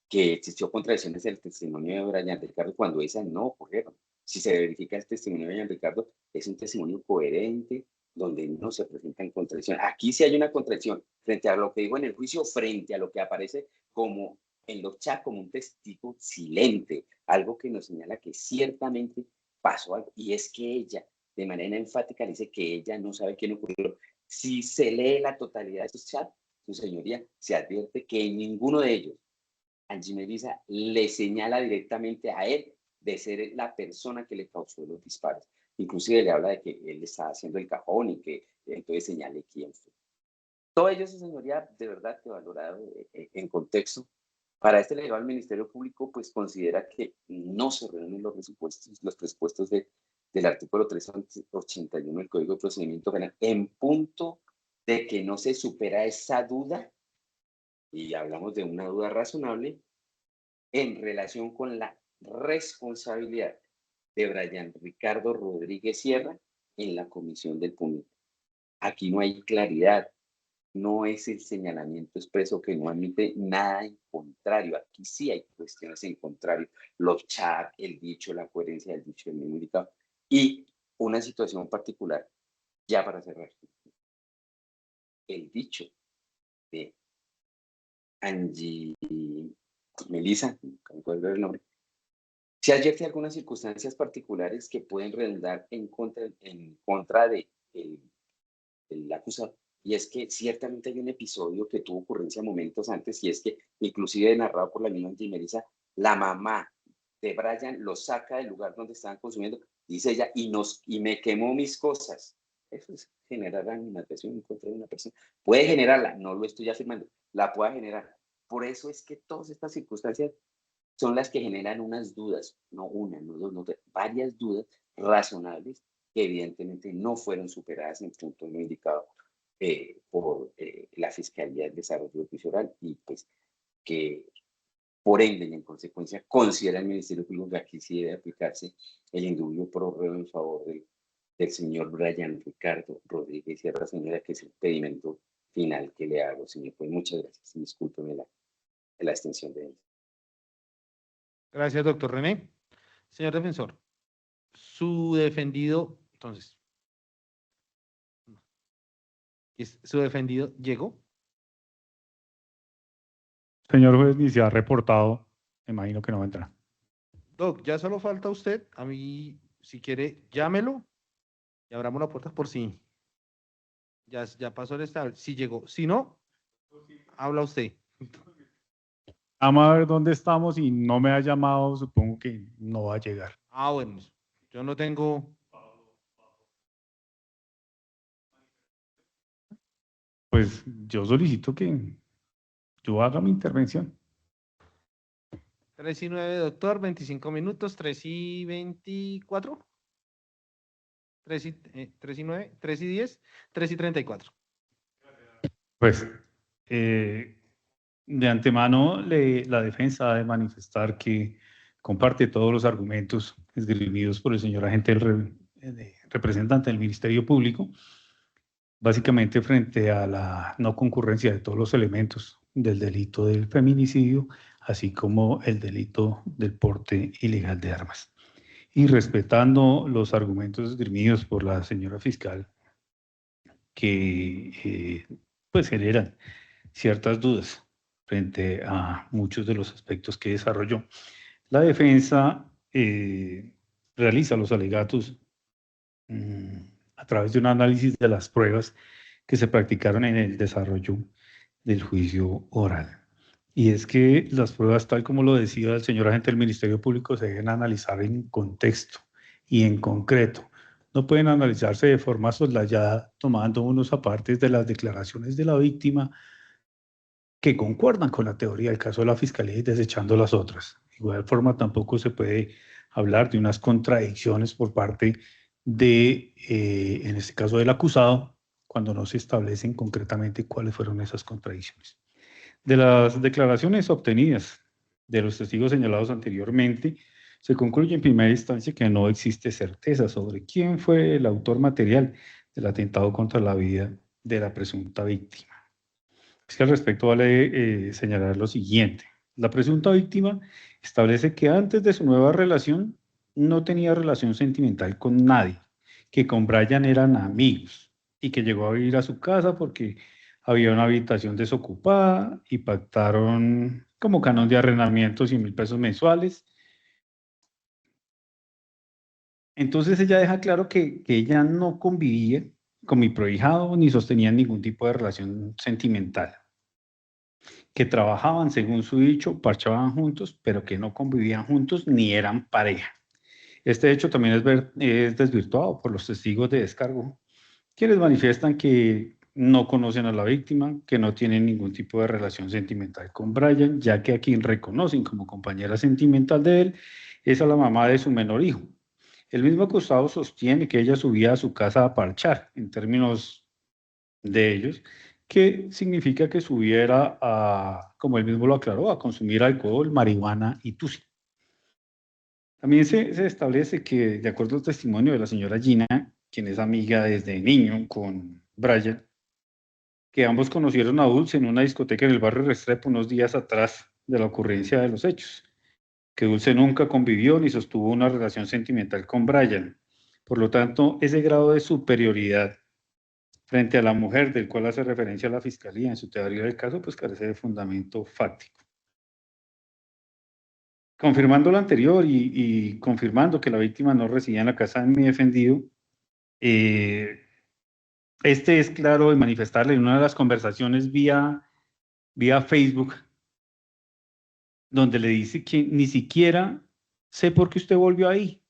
Speaker 4: que existió contradicciones del testimonio de Brian Ricardo cuando esas no ocurrieron. Si se verifica el testimonio de Brian Ricardo, es un testimonio coherente, donde no se presentan contradicciones. Aquí sí hay una contradicción frente a lo que dijo en el juicio, frente a lo que aparece como en los chats como un testigo silente, algo que nos señala que ciertamente pasó algo, y es que ella, de manera enfática, dice que ella no sabe qué ocurrió. Si se lee la totalidad de estos chats, su señoría, se advierte que en ninguno de ellos Angie Melissa le señala directamente a él de ser la persona que le causó los disparos. Inclusive le habla de que él estaba haciendo el cajón y que entonces señale quién fue. Todo ello, su señoría, de verdad que valorado en contexto. Para este legado al Ministerio Público, pues considera que no se reúnen los presupuestos del artículo 381 del Código de Procedimiento Penal, en punto de que no se supera esa duda, y hablamos de una duda razonable, en relación con la responsabilidad de Brian Ricardo Rodríguez Sierra en la comisión del PUNI. Aquí no hay claridad, no es el señalamiento expreso que no admite nada en contrario. Aquí sí hay cuestiones en contrario. Los chats, el dicho, la coherencia del dicho, el mismo indicado. Y una situación particular, ya para cerrar. El dicho de Angie Melissa, no recuerdo el nombre, se advierte algunas circunstancias particulares que pueden redundar en contra de el acusado. Y es que ciertamente hay un episodio que tuvo ocurrencia momentos antes, y es que, inclusive narrado por la misma Angie Melissa, la mamá de Brian lo saca del lugar donde estaban consumiendo, dice ella, y me quemó mis cosas. Eso es generar animadversión en contra de una persona. Puede generarla, no lo estoy afirmando, la puede generar. Por eso es que todas estas circunstancias son las que generan unas dudas, no una, no dos, no tres, varias dudas razonables que evidentemente no fueron superadas en punto no indicado por la Fiscalía del Desarrollo del Juicio Oral, y pues que por ende y en consecuencia considera el Ministerio Público que aquí sí debe aplicarse el indubio pro reo en favor del señor Brian Ricardo Rodríguez Sierra, señora, que es el pedimento final que le hago, señor. Pues muchas gracias y discúlpeme la extensión de él.
Speaker 2: Gracias, doctor René. Señor defensor, su defendido, entonces, ¿su defendido llegó?
Speaker 5: Señor juez, ni se ha reportado. Me imagino que no va a entrar.
Speaker 2: Doc, ya solo falta usted. A mí, si quiere, llámelo y abramos la puerta por si ya pasó el estado. Si llegó. Si no, habla usted.
Speaker 5: Vamos a ver dónde estamos y no me ha llamado, supongo que no va a llegar.
Speaker 2: Ah, bueno, yo no tengo.
Speaker 5: Pues yo solicito que yo haga mi intervención.
Speaker 2: 3:09, doctor, 25 minutos, 3:24. 3:09, 3:10, 3:34.
Speaker 5: Pues de antemano la defensa ha de manifestar que comparte todos los argumentos esgrimidos por el señor agente representante del Ministerio Público, básicamente frente a la no concurrencia de todos los elementos del delito del feminicidio, así como el delito del porte ilegal de armas. Y respetando los argumentos esgrimidos por la señora fiscal, que pues generan ciertas dudas frente a muchos de los aspectos que desarrolló, la defensa realiza los alegatos a través de un análisis de las pruebas que se practicaron en el desarrollo del juicio oral. Y es que las pruebas, tal como lo decía el señor agente del Ministerio Público, se deben analizar en contexto y en concreto. No pueden analizarse de forma soslayada, tomando unos apartes de las declaraciones de la víctima que concuerdan con la teoría del caso de la Fiscalía y desechando las otras. De igual forma, tampoco se puede hablar de unas contradicciones por parte de, en este caso, del acusado, cuando no se establecen concretamente cuáles fueron esas contradicciones. De las declaraciones obtenidas de los testigos señalados anteriormente, se concluye en primera instancia que no existe certeza sobre quién fue el autor material del atentado contra la vida de la presunta víctima. Es que al respecto vale señalar lo siguiente. La presunta víctima establece que antes de su nueva relación no tenía relación sentimental con nadie, que con Brian eran amigos, y que llegó a ir a su casa porque había una habitación desocupada y pactaron como canon de arrendamiento 100.000 pesos mensuales. Entonces ella deja claro que ella no convivía con mi prohijado ni sostenía ningún tipo de relación sentimental, que trabajaban según su dicho, parchaban juntos, pero que no convivían juntos ni eran pareja. Este hecho también es desvirtuado por los testigos de descargo, quienes manifiestan que no conocen a la víctima, que no tienen ningún tipo de relación sentimental con Brian, ya que a quien reconocen como compañera sentimental de él es a la mamá de su menor hijo. El mismo acusado sostiene que ella subía a su casa a parchar, en términos de ellos, que significa que subiera a, como él mismo lo aclaró, a consumir alcohol, marihuana y tusi. También se establece que, de acuerdo al testimonio de la señora Gina, quien es amiga desde niño con Brian, que ambos conocieron a Dulce en una discoteca en el barrio Restrepo unos días atrás de la ocurrencia de los hechos, que Dulce nunca convivió ni sostuvo una relación sentimental con Brian. Por lo tanto, ese grado de superioridad frente a la mujer del cual hace referencia la Fiscalía en su teoría del caso, pues carece de fundamento fáctico. Confirmando lo anterior y confirmando que la víctima no residía en la casa de mi defendido, este es claro de manifestarle en una de las conversaciones vía Facebook, donde le dice que ni siquiera sé por qué usted volvió ahí.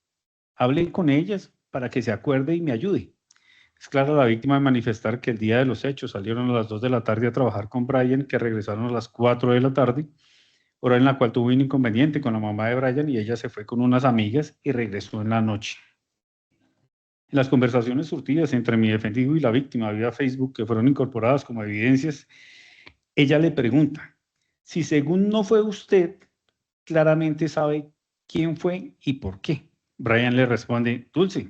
Speaker 5: Hable con ellas para que se acuerde y me ayude. Es clara la víctima de manifestar que el día de los hechos salieron a las 2 de la tarde a trabajar con Brian, que regresaron a las 4 de la tarde, hora en la cual tuvo un inconveniente con la mamá de Brian y ella se fue con unas amigas y regresó en la noche. En las conversaciones surtidas entre mi defendido y la víctima vía Facebook, que fueron incorporadas como evidencias, ella le pregunta si según no fue usted, claramente sabe quién fue y por qué. Brian le responde, Dulce,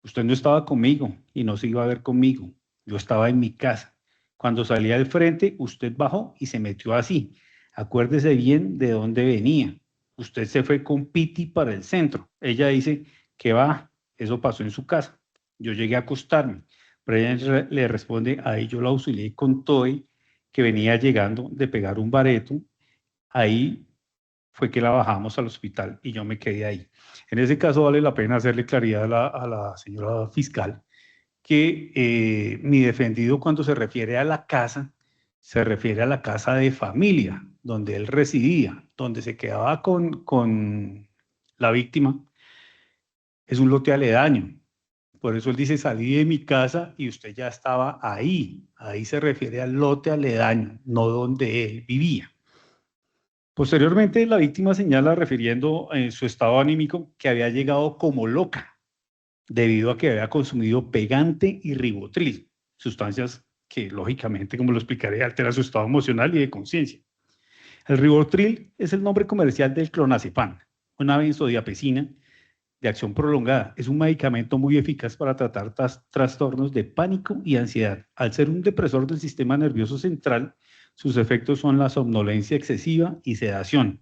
Speaker 5: usted no estaba conmigo y no se iba a ver conmigo. Yo estaba en mi casa. Cuando salí al frente, usted bajó y se metió así. Acuérdese bien de dónde venía. Usted se fue con Piti para el centro. Ella dice que va, eso pasó en su casa. Yo llegué a acostarme. Brian le responde, ahí yo la auxilié con Toy, que venía llegando de pegar un bareto. Ahí fue que la bajamos al hospital y yo me quedé ahí. En ese caso vale la pena hacerle claridad a la señora fiscal que mi defendido cuando se refiere a la casa, se refiere a la casa de familia, donde él residía, donde se quedaba con la víctima, es un lote aledaño. Por eso él dice, salí de mi casa y usted ya estaba ahí. Ahí se refiere al lote aledaño, no donde él vivía. Posteriormente, la víctima señala, refiriendo en su estado anímico, que había llegado como loca, debido a que había consumido pegante y ribotril, sustancias que, lógicamente, como lo explicaré, alteran su estado emocional y de conciencia. El ribotril es el nombre comercial del clonazepam, una benzodiazepina de acción prolongada. Es un medicamento muy eficaz para tratar trastornos de pánico y ansiedad. Al ser un depresor del sistema nervioso central, sus efectos son la somnolencia excesiva y sedación,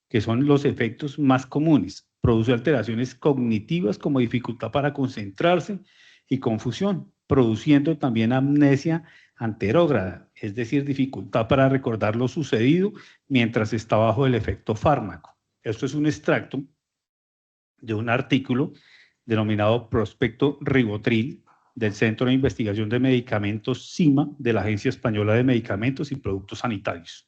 Speaker 5: que son los efectos más comunes. Produce alteraciones cognitivas como dificultad para concentrarse y confusión, produciendo también amnesia anterógrada, es decir, dificultad para recordar lo sucedido mientras está bajo el efecto fármaco. Esto es un extracto de un artículo denominado Prospecto Ribotril del Centro de Investigación de Medicamentos CIMA de la Agencia Española de Medicamentos y Productos Sanitarios.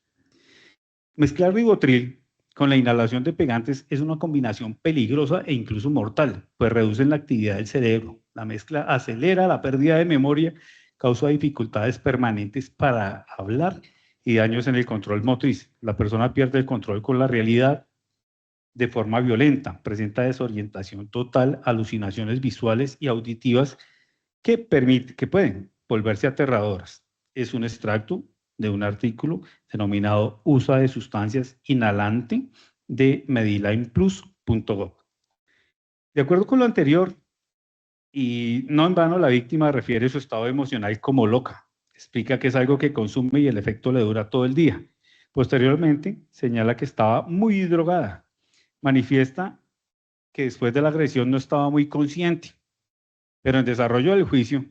Speaker 5: Mezclar ribotril con la inhalación de pegantes es una combinación peligrosa e incluso mortal, pues reducen la actividad del cerebro. La mezcla acelera la pérdida de memoria, causa dificultades permanentes para hablar y daños en el control motriz. La persona pierde el control con la realidad de forma violenta, presenta desorientación total, alucinaciones visuales y auditivas que pueden volverse aterradoras. Es un extracto de un artículo denominado Uso de sustancias inhalante de medilineplus.gov. De acuerdo con lo anterior, y no en vano la víctima refiere su estado emocional como loca. Explica que es algo que consume y el efecto le dura todo el día. Posteriormente, señala que estaba muy drogada. Manifiesta que después de la agresión no estaba muy consciente, pero en desarrollo del juicio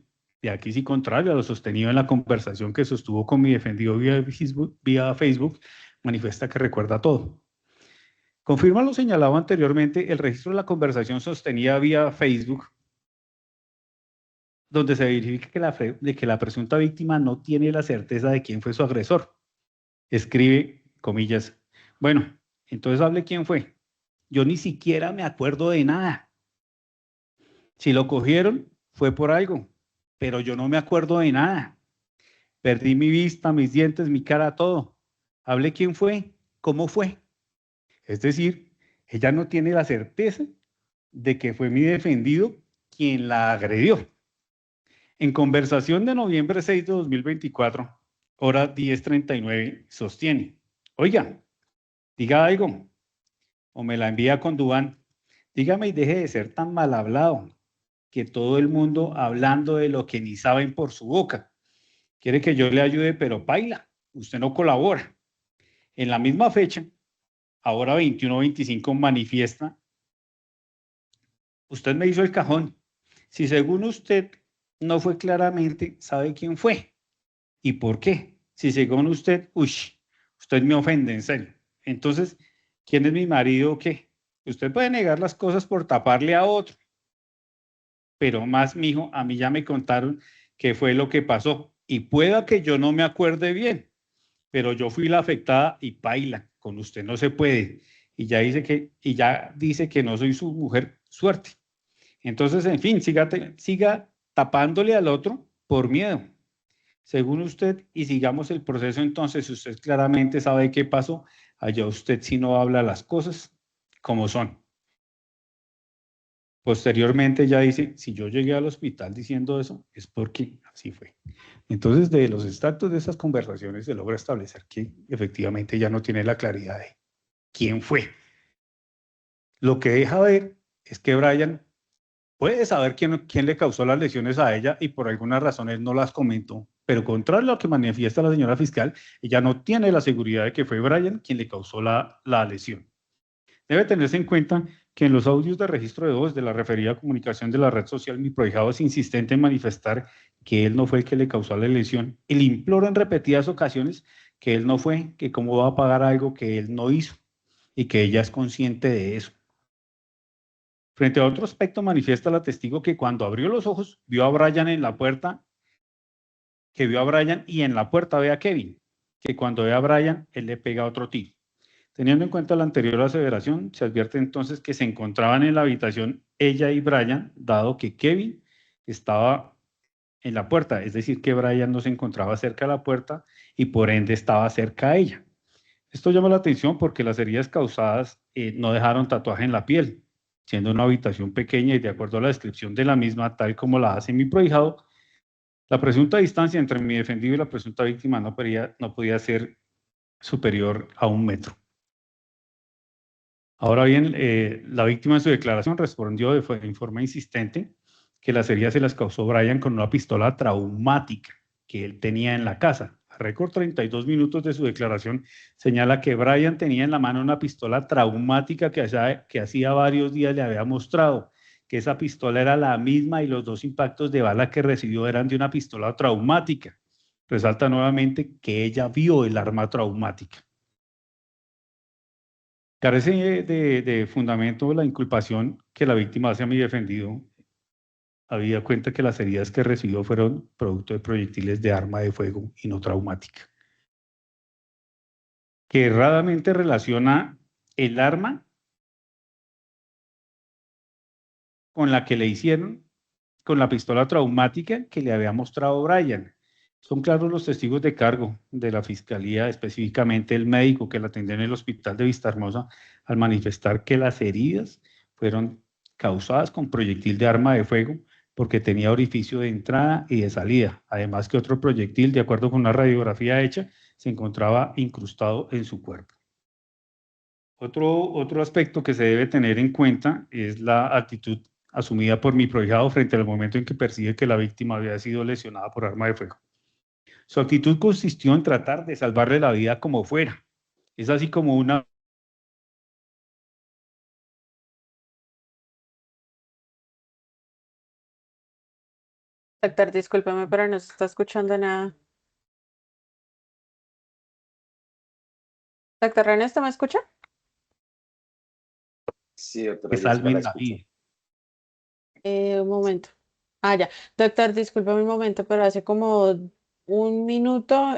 Speaker 5: de aquí sí contrario a lo sostenido en la conversación que sostuvo con mi defendido vía Facebook, manifiesta que recuerda todo. Confirma lo señalado anteriormente, el registro de la conversación sostenida vía Facebook, donde se verifica que la presunta víctima no tiene la certeza de quién fue su agresor. Escribe, comillas, bueno, entonces hable quién fue. Yo ni siquiera me acuerdo de nada. Si lo cogieron, fue por algo, pero yo no me acuerdo de nada. Perdí mi vista, mis dientes, mi cara, todo. Hable quién fue, cómo fue. Es decir, ella no tiene la certeza de que fue mi defendido quien la agredió. En conversación de noviembre 6 de 2024, hora 10:39, sostiene, oiga, diga algo, o me la envía con Duván, dígame y deje de ser tan mal hablado, que todo el mundo hablando de lo que ni saben por su boca. Quiere que yo le ayude, pero paila, usted no colabora. En la misma fecha, ahora 21:25, manifiesta, usted me hizo el cajón. Si según usted no fue claramente, ¿sabe quién fue? ¿Y por qué? Si según usted, usted me ofende, en serio. Entonces, ¿quién es mi marido o qué? Usted puede negar las cosas por taparle a otro, pero más, mijo, a mí ya me contaron qué fue lo que pasó. Y pueda que yo no me acuerde bien, pero yo fui la afectada y paila, con usted no se puede. Y ya dice que no soy su mujer, suerte. Entonces, en fin, siga tapándole al otro por miedo, según usted, y sigamos el proceso. Entonces, si usted claramente sabe qué pasó, allá usted sí no habla las cosas como son. Posteriormente ya dice, si yo llegué al hospital diciendo eso, es porque así fue. Entonces, de los extractos de esas conversaciones se logra establecer que efectivamente ya no tiene la claridad de quién fue. Lo que deja ver es que Brian puede saber quién le causó las lesiones a ella y por alguna razón él no las comentó, pero contrario a lo que manifiesta la señora fiscal, ella no tiene la seguridad de que fue Brian quien le causó la lesión. Debe tenerse en cuenta que en los audios de registro de voz de la referida comunicación de la red social, mi prohijado es insistente en manifestar que él no fue el que le causó la lesión y le implora en repetidas ocasiones que él no fue, que cómo va a pagar algo que él no hizo y que ella es consciente de eso. Frente a otro aspecto, manifiesta la testigo que cuando abrió los ojos vio a Brian en la puerta, que vio a Brian y en la puerta ve a Kevin, que cuando ve a Brian, él le pega otro tiro. Teniendo en cuenta la anterior aseveración, se advierte entonces que se encontraban en la habitación ella y Brian, dado que Kevin estaba en la puerta, es decir, que Brian no se encontraba cerca de la puerta y por ende estaba cerca a ella. Esto llama la atención porque las heridas causadas no dejaron tatuaje en la piel, siendo una habitación pequeña y de acuerdo a la descripción de la misma, tal como la hace mi prohijado, la presunta distancia entre mi defendido y la presunta víctima no podía ser superior a 1 metro. Ahora bien, la víctima en su declaración respondió de forma insistente que las heridas se las causó Brian con una pistola traumática que él tenía en la casa. A récord 32 minutos de su declaración señala que Brian tenía en la mano una pistola traumática que hacía varios días le había mostrado, que esa pistola era la misma y los 2 impactos de bala que recibió eran de una pistola traumática. Resalta nuevamente que ella vio el arma traumática. Carece de fundamento la inculpación que la víctima hace a mi defendido, habida cuenta que las heridas que recibió fueron producto de proyectiles de arma de fuego y no traumática. Que erradamente relaciona el arma con la que le hicieron, con la pistola traumática que le había mostrado Brian. Son claros los testigos de cargo de la Fiscalía, específicamente el médico que la atendió en el hospital de Vistahermosa, al manifestar que las heridas fueron causadas con proyectil de arma de fuego porque tenía orificio de entrada y de salida. Además que otro proyectil, de acuerdo con una radiografía hecha, se encontraba incrustado en su cuerpo. Otro aspecto que se debe tener en cuenta es la actitud asumida por mi prohijado frente al momento en que percibe que la víctima había sido lesionada por arma de fuego. Su actitud consistió en tratar de salvarle la vida como fuera. Es así como una
Speaker 1: Doctor, discúlpeme, pero no se está escuchando nada. Doctor Ernesto, ¿me escucha?
Speaker 4: Sí, doctora
Speaker 5: Que
Speaker 4: Jessica, la
Speaker 5: salven la
Speaker 4: escucho.
Speaker 5: vida.
Speaker 1: Un momento. Ah, ya. Doctor, discúlpeme un momento, pero hace como un minuto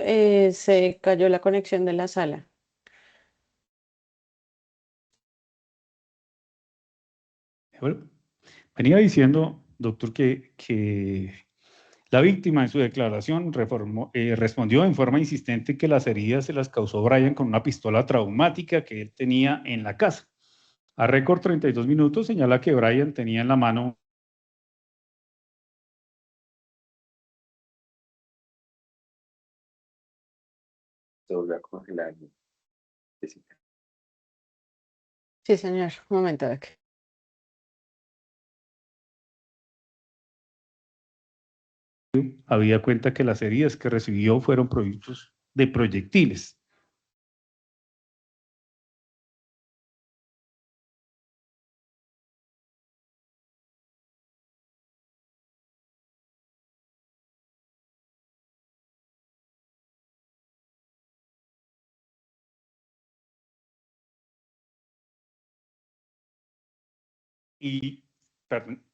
Speaker 1: se cayó la conexión de la sala.
Speaker 5: Bueno, venía diciendo, doctor, que la víctima en su declaración respondió en forma insistente que las heridas se las causó Brian con una pistola traumática que él tenía en la casa. A récord 32 minutos señala que Brian tenía en la mano
Speaker 4: Se volvió a congelar. Jessica.
Speaker 1: Sí, señor. Un momento, doctor.
Speaker 5: habida cuenta que las heridas que recibió fueron productos de proyectiles. Y, perdón,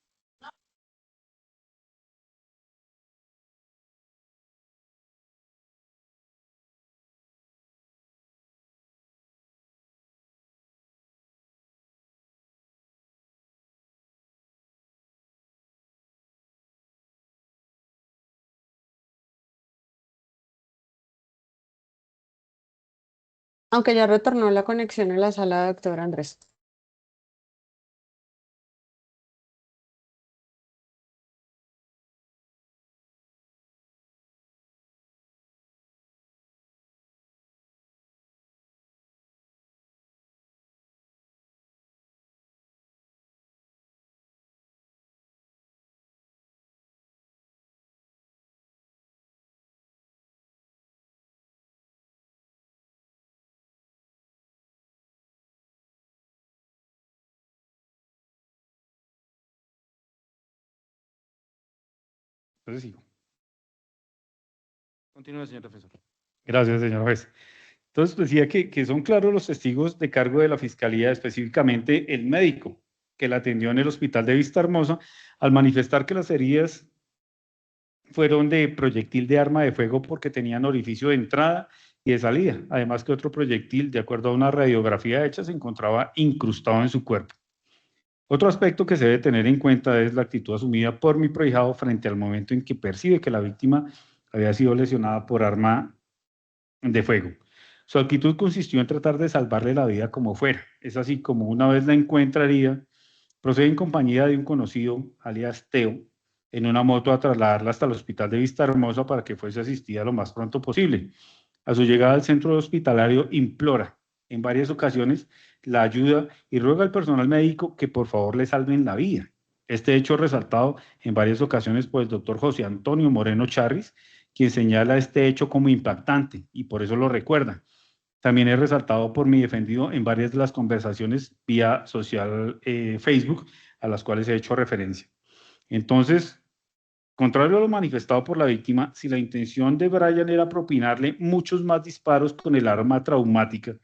Speaker 1: Aunque ya retornó la conexión en la sala, doctor Andrés.
Speaker 5: entonces sigo.
Speaker 2: Continúa, señor defensor.
Speaker 5: Gracias, señor juez. Entonces decía que son claros los testigos de cargo de la Fiscalía, específicamente el médico que la atendió en el hospital de Vista Hermosa, al manifestar que las heridas fueron de proyectil de arma de fuego porque tenían orificio de entrada y de salida. Además que otro proyectil, de acuerdo a una radiografía hecha, se encontraba incrustado en su cuerpo. Otro aspecto que se debe tener en cuenta es la actitud asumida por mi prohijado frente al momento en que percibe que la víctima había sido lesionada por arma de fuego. Su actitud consistió en tratar de salvarle la vida como fuera. Es así como una vez la encontraría, procede en compañía de un conocido, alias Teo, en una moto a trasladarla hasta el hospital de Vista Hermosa para que fuese asistida lo más pronto posible. A su llegada al centro hospitalario implora en varias ocasiones la ayuda y ruega al personal médico que por favor le salven la vida. Este hecho resaltado en varias ocasiones por el doctor José Antonio Moreno Charris, quien señala este hecho como impactante y por eso lo recuerda. También es resaltado por mi defendido en varias de las conversaciones vía social Facebook a las cuales he hecho referencia. Entonces, contrario a lo manifestado por la víctima, si la intención de Brian era propinarle muchos más disparos con el arma traumática,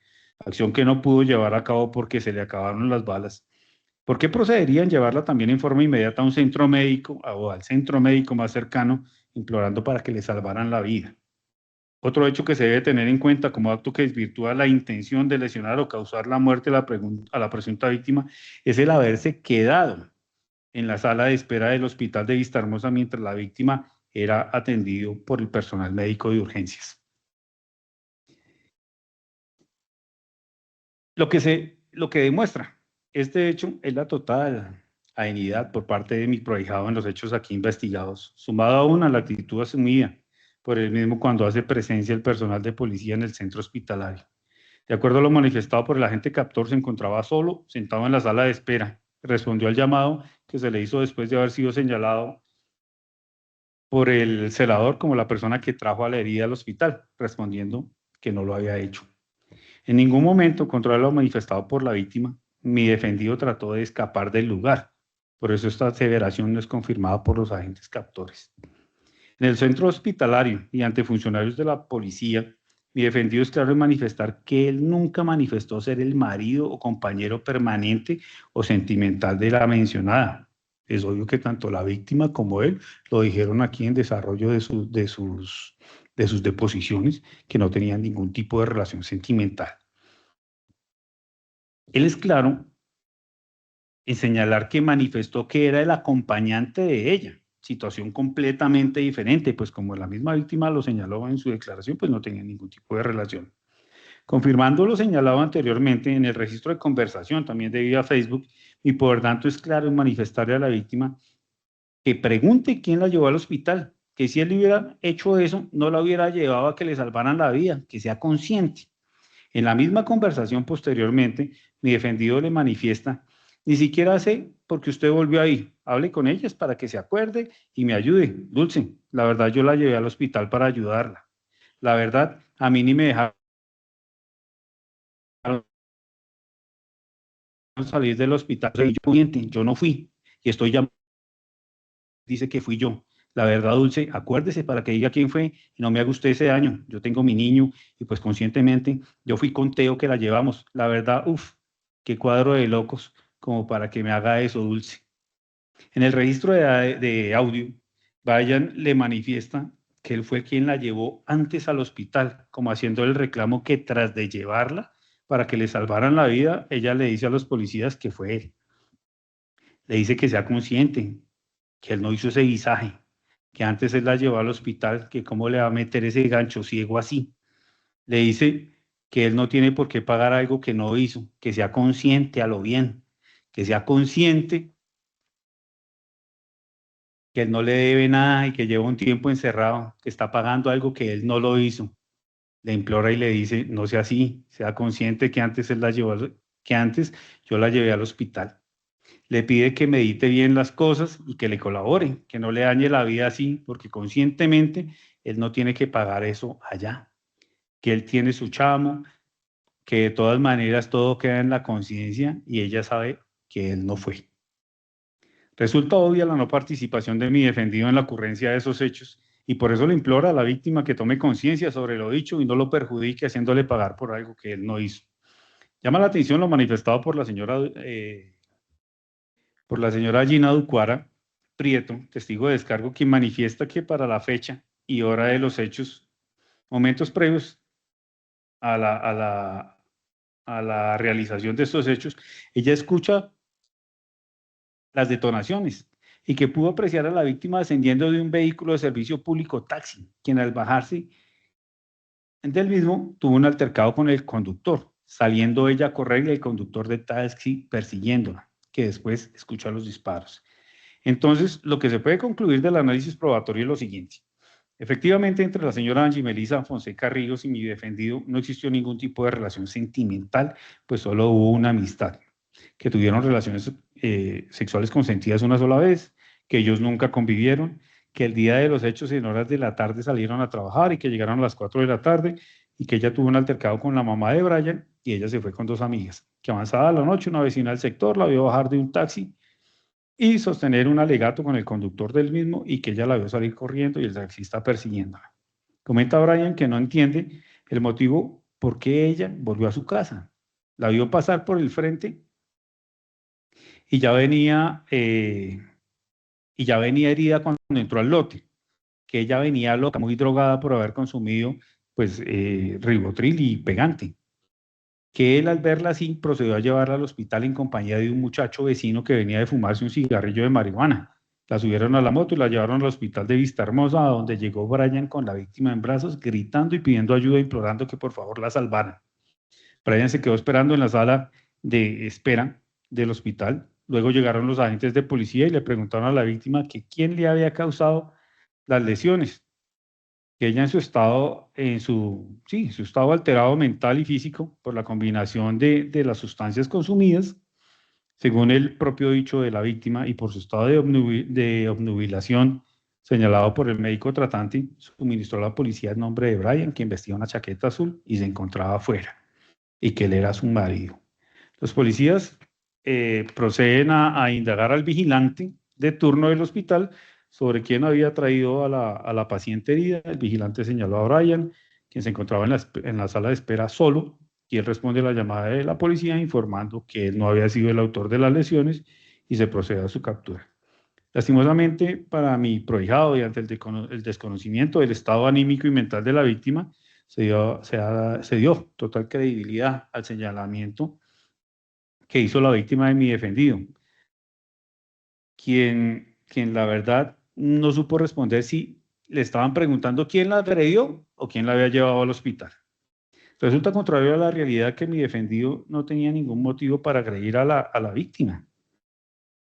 Speaker 5: acción que no pudo llevar a cabo porque se le acabaron las balas, ¿por qué procederían llevarla también en forma inmediata a un centro médico o al centro médico más cercano, implorando para que le salvaran la vida? Otro hecho que se debe tener en cuenta como acto que desvirtúa la intención de lesionar o causar la muerte a la presunta víctima es el haberse quedado en la sala de espera del hospital de Vista Hermosa mientras la víctima era atendido por el personal médico de urgencias. Lo que demuestra este hecho es la total amenidad por parte de mi prohijado en los hechos aquí investigados, sumado aún a la actitud asumida por él mismo cuando hace presencia el personal de policía en el centro hospitalario. De acuerdo a lo manifestado por el agente captor, se encontraba solo, sentado en la sala de espera. Respondió al llamado que se le hizo después de haber sido señalado por el celador como la persona que trajo a la herida al hospital, respondiendo que no lo había hecho. En ningún momento, contrario a lo manifestado por la víctima, mi defendido trató de escapar del lugar. Por eso esta aseveración no es confirmada por los agentes captores. En el centro hospitalario y ante funcionarios de la policía, mi defendido es claro en manifestar que él nunca manifestó ser el marido o compañero permanente o sentimental de la mencionada. Es obvio que tanto la víctima como él lo dijeron aquí en desarrollo de sus deposiciones, que no tenían ningún tipo de relación sentimental. Él es claro en señalar que manifestó que era el acompañante de ella, situación completamente diferente, pues como la misma víctima lo señaló en su declaración, pues no tenía ningún tipo de relación. Confirmando lo señalado anteriormente, en el registro de conversación también debido a Facebook, y por tanto es claro en manifestarle a la víctima que pregunte quién la llevó al hospital, que si él hubiera hecho eso, no la hubiera llevado a que le salvaran la vida, que sea consciente. En la misma conversación posteriormente, mi defendido le manifiesta: ni siquiera sé por qué usted volvió ahí, hable con ellas para que se acuerde y me ayude. Dulce, la verdad yo la llevé al hospital para ayudarla. La verdad, a mí ni me dejaron salir del hospital. Yo no fui y estoy llamando, dice que fui yo. La verdad, Dulce, acuérdese para que diga quién fue y no me haga usted ese daño. Yo tengo mi niño y pues conscientemente yo fui con Teo que la llevamos. La verdad, qué cuadro de locos como para que me haga eso, Dulce. En el registro de audio, Brian le manifiesta que él fue quien la llevó antes al hospital, como haciendo el reclamo que tras de llevarla para que le salvaran la vida, ella le dice a los policías que fue él. Le dice que sea consciente, que él no hizo ese visaje, que antes él la llevó al hospital, que cómo le va a meter ese gancho ciego así. Le dice que él no tiene por qué pagar algo que no hizo, que sea consciente a lo bien, que sea consciente que él no le debe nada y que lleva un tiempo encerrado, que está pagando algo que él no lo hizo. Le implora y le dice: no sea así, sea consciente que antes él la llevó, que antes yo la llevé al hospital. Le pide que medite bien las cosas y que le colabore, que no le dañe la vida así, porque conscientemente él no tiene que pagar eso allá, que él tiene su chamo, que de todas maneras todo queda en la conciencia y ella sabe que él no fue. Resulta obvia la no participación de mi defendido en la ocurrencia de esos hechos y por eso le implora a la víctima que tome conciencia sobre lo dicho y no lo perjudique haciéndole pagar por algo que él no hizo. Llama la atención lo manifestado por la señora Gina Ducuara Prieto, testigo de descargo, quien manifiesta que para la fecha y hora de los hechos, momentos previos a la realización de estos hechos, ella escucha las detonaciones y que pudo apreciar a la víctima descendiendo de un vehículo de servicio público taxi, quien al bajarse del mismo tuvo un altercado con el conductor, saliendo ella a correr y el conductor de taxi persiguiéndola, que después escuchó los disparos. Entonces, lo que se puede concluir del análisis probatorio es lo siguiente. Efectivamente, entre la señora Angie Melisa Fonseca Ríos y mi defendido no existió ningún tipo de relación sentimental, pues solo hubo una amistad, que tuvieron relaciones sexuales consentidas una sola vez, que ellos nunca convivieron, que el día de los hechos en horas de la tarde salieron a trabajar y que llegaron a las 4 de la tarde y que ella tuvo un altercado con la mamá de Brian y ella se fue con dos amigas, que avanzada la noche una vecina del sector la vio bajar de un taxi y sostener un alegato con el conductor del mismo y que ella la vio salir corriendo y el taxista persiguiéndola. Comenta Brian que no entiende el motivo por qué ella volvió a su casa. La vio pasar por el frente y ya venía herida cuando entró al lote, que ella venía loca, muy drogada por haber consumido pues ribotril y pegante, que él al verla así procedió a llevarla al hospital en compañía de un muchacho vecino que venía de fumarse un cigarrillo de marihuana. La subieron a la moto y la llevaron al hospital de Vista Hermosa, a donde llegó Brian con la víctima en brazos, gritando y pidiendo ayuda, implorando que por favor la salvaran. Brian se quedó esperando en la sala de espera del hospital. Luego llegaron los agentes de policía y le preguntaron a la víctima que quién le había causado las lesiones, que ella en su estado alterado mental y físico por la combinación de las sustancias consumidas, según el propio dicho de la víctima, y por su estado de obnubilación señalado por el médico tratante, suministró a la policía el nombre de Brian, quien vestía una chaqueta azul y se encontraba afuera, y que él era su marido. Los policías proceden a indagar al vigilante de turno del hospital sobre quién había traído a la paciente herida. El vigilante señaló a Brian, quien se encontraba en la sala de espera solo, y él responde a la llamada de la policía informando que él no había sido el autor de las lesiones y se procede a su captura. Lastimosamente, para mi prohijado y ante el desconocimiento del estado anímico y mental de la víctima, se dio total credibilidad al señalamiento que hizo la víctima de mi defendido, quien la verdad no supo responder si le estaban preguntando quién la agredió o quién la había llevado al hospital. Resulta contrario a la realidad que mi defendido no tenía ningún motivo para agredir a la víctima.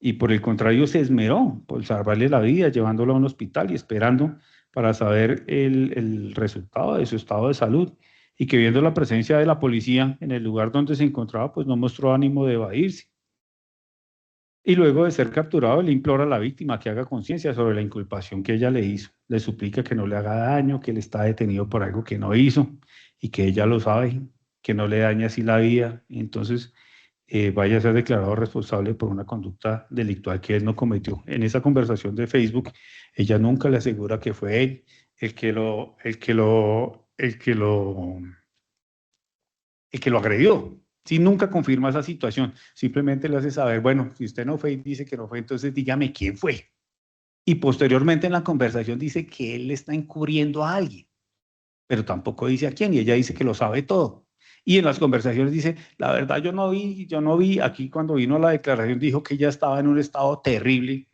Speaker 5: Y por el contrario se esmeró por salvarle la vida, llevándola a un hospital y esperando para saber el resultado de su estado de salud. Y que viendo la presencia de la policía en el lugar donde se encontraba, pues no mostró ánimo de evadirse. Y luego de ser capturado, le implora a la víctima que haga conciencia sobre la inculpación que ella le hizo. Le suplica que no le haga daño, que él está detenido por algo que no hizo y que ella lo sabe, que no le dañe así la vida. Y entonces vaya a ser declarado responsable por una conducta delictual que él no cometió. En esa conversación de Facebook, ella nunca le asegura que fue él el que lo agredió. Sí, nunca confirma esa situación. Simplemente le hace saber, bueno, si usted no fue y dice que no fue, entonces dígame quién fue. Y posteriormente en la conversación dice que él está encubriendo a alguien, pero tampoco dice a quién, y ella dice que lo sabe todo. Y en las conversaciones dice, la verdad yo no vi, aquí cuando vino la declaración dijo que ella estaba en un estado terrible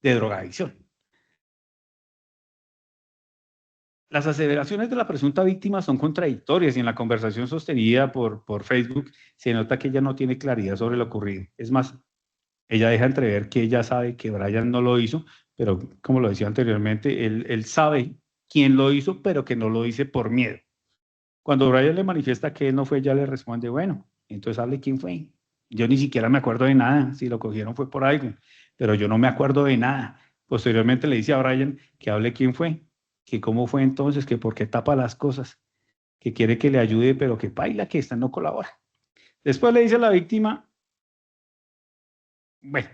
Speaker 5: de drogadicción. Las aseveraciones de la presunta víctima son contradictorias y en la conversación sostenida por Facebook se nota que ella no tiene claridad sobre lo ocurrido. Es más, ella deja entrever que ella sabe que Brian no lo hizo, pero como lo decía anteriormente, él sabe quién lo hizo, pero que no lo dice por miedo. Cuando Brian le manifiesta que él no fue, ella le responde, bueno, entonces hable quién fue. Yo ni siquiera me acuerdo de nada, si lo cogieron fue por algo, pero yo no me acuerdo de nada. Posteriormente le dice a Brian que hable quién fue, que cómo fue entonces, que por qué tapa las cosas, que quiere que le ayude, pero que baila, que esta no colabora. Después le dice a la víctima, bueno,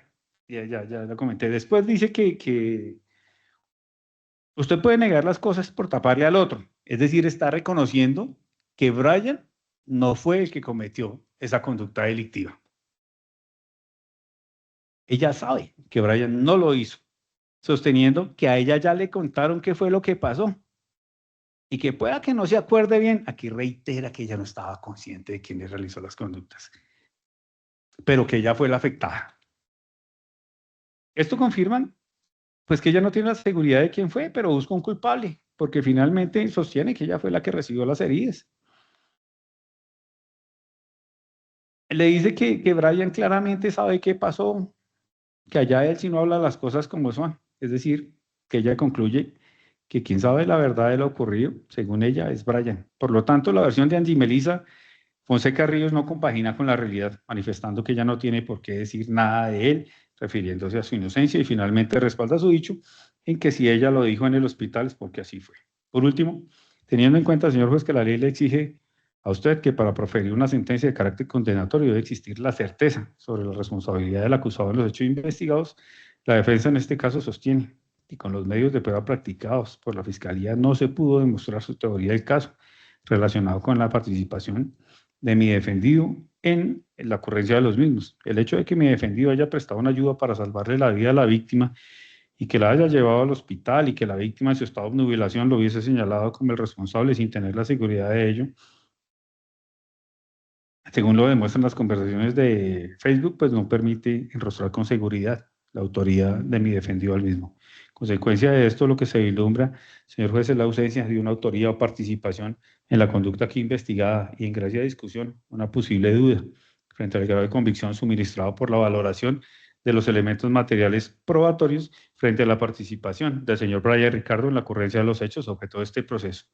Speaker 5: ya lo comenté, después dice que usted puede negar las cosas por taparle al otro, es decir, está reconociendo que Brian no fue el que cometió esa conducta delictiva. Ella sabe que Brian no lo hizo, sosteniendo que a ella ya le contaron qué fue lo que pasó y que pueda que no se acuerde bien, aquí reitera que ella no estaba consciente de quién le realizó las conductas, pero que ella fue la afectada. Esto confirman pues que ella no tiene la seguridad de quién fue, pero busca un culpable, porque finalmente sostiene que ella fue la que recibió las heridas. Le dice que Brian claramente sabe qué pasó, que allá él sí no habla las cosas como son. Es decir, que ella concluye que quien sabe la verdad de lo ocurrido, según ella, es Brian. Por lo tanto, la versión de Angie Melissa Fonseca Ríos no compagina con la realidad, manifestando que ella no tiene por qué decir nada de él, refiriéndose a su inocencia y finalmente respalda su dicho en que si ella lo dijo en el hospital es porque así fue. Por último, teniendo en cuenta, señor juez, que la ley le exige a usted que para proferir una sentencia de carácter condenatorio debe existir la certeza sobre la responsabilidad del acusado en los hechos investigados, la defensa en este caso sostiene que con los medios de prueba practicados por la Fiscalía no se pudo demostrar su teoría del caso relacionado con la participación de mi defendido en la ocurrencia de los mismos. El hecho de que mi defendido haya prestado una ayuda para salvarle la vida a la víctima y que la haya llevado al hospital y que la víctima en su estado de obnubilación lo hubiese señalado como el responsable sin tener la seguridad de ello, según lo demuestran las conversaciones de Facebook, pues no permite enrostrar con seguridad la autoría de mi defendido al mismo. Consecuencia de esto, lo que se vislumbra, señor juez, es la ausencia de una autoría o participación en la conducta aquí investigada y en gracia de discusión, una posible duda frente al grado de convicción suministrado por la valoración de los elementos materiales probatorios frente a la participación del señor Brian Ricardo en la ocurrencia de los hechos objeto de este proceso.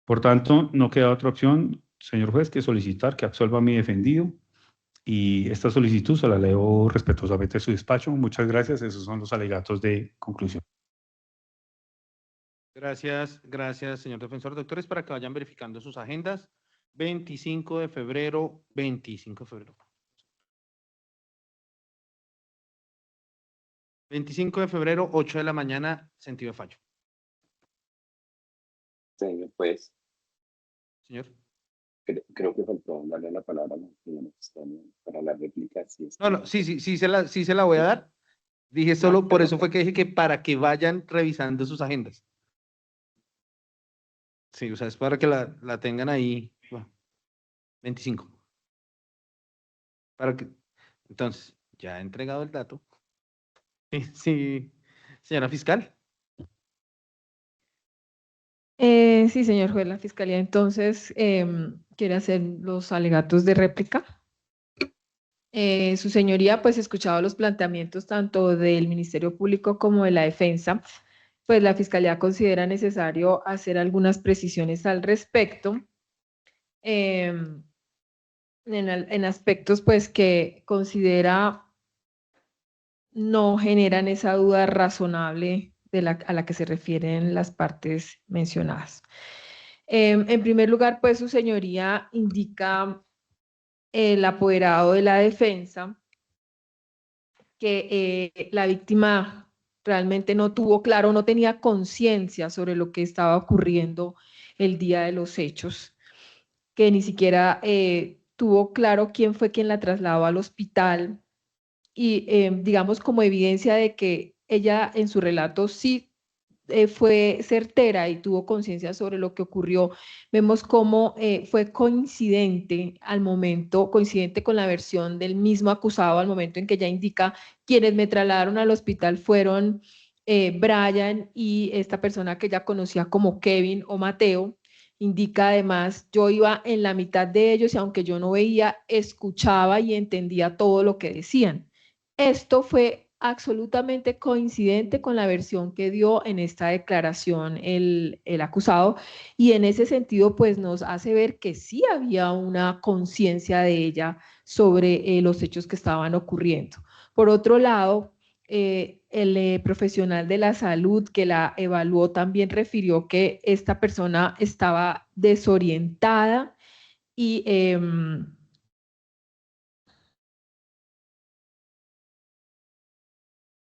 Speaker 5: Por tanto, no queda otra opción, señor juez, que solicitar que absuelva a mi defendido y esta solicitud se la leo respetuosamente a su despacho. Muchas gracias. Esos son los alegatos de conclusión.
Speaker 2: Gracias, señor defensor. Doctores, para que vayan verificando sus agendas. 25 de febrero. 25 de febrero, 8 de la mañana, sentido de fallo.
Speaker 4: Señor juez,
Speaker 2: Señor.
Speaker 4: creo que faltó darle la palabra a la señora fiscal para la réplica. Si es
Speaker 2: No, sí se la voy a dar. Dije solo, por eso fue que dije que para que vayan revisando sus agendas. Sí, o sea, es para que la tengan ahí. Bueno, 25. Para que, entonces, ya he entregado el dato. Sí, señora fiscal.
Speaker 3: Sí, señor juez, la fiscalía entonces quiere hacer los alegatos de réplica. Su señoría, pues escuchado los planteamientos tanto del Ministerio Público como de la Defensa, pues la fiscalía considera necesario hacer algunas precisiones al respecto. En aspectos pues que considera no generan esa duda razonable a la que se refieren las partes mencionadas. En primer lugar, pues su señoría indica el apoderado de la defensa que la víctima realmente no tuvo claro, no tenía conciencia sobre lo que estaba ocurriendo el día de los hechos, que ni siquiera tuvo claro quién fue quien la trasladó al hospital y digamos como evidencia de que ella en su relato sí fue certera y tuvo conciencia sobre lo que ocurrió. Vemos cómo fue coincidente al momento, coincidente con la versión del mismo acusado al momento en que ella indica quienes me trasladaron al hospital fueron Brian y esta persona que ella conocía como Kevin o Mateo. Indica además, yo iba en la mitad de ellos y aunque yo no veía, escuchaba y entendía todo lo que decían. Esto fue absolutamente coincidente con la versión que dio en esta declaración el acusado y en ese sentido pues nos hace ver que sí había una conciencia de ella sobre los hechos que estaban ocurriendo. Por otro lado, el profesional de la salud que la evaluó también refirió que esta persona estaba desorientada y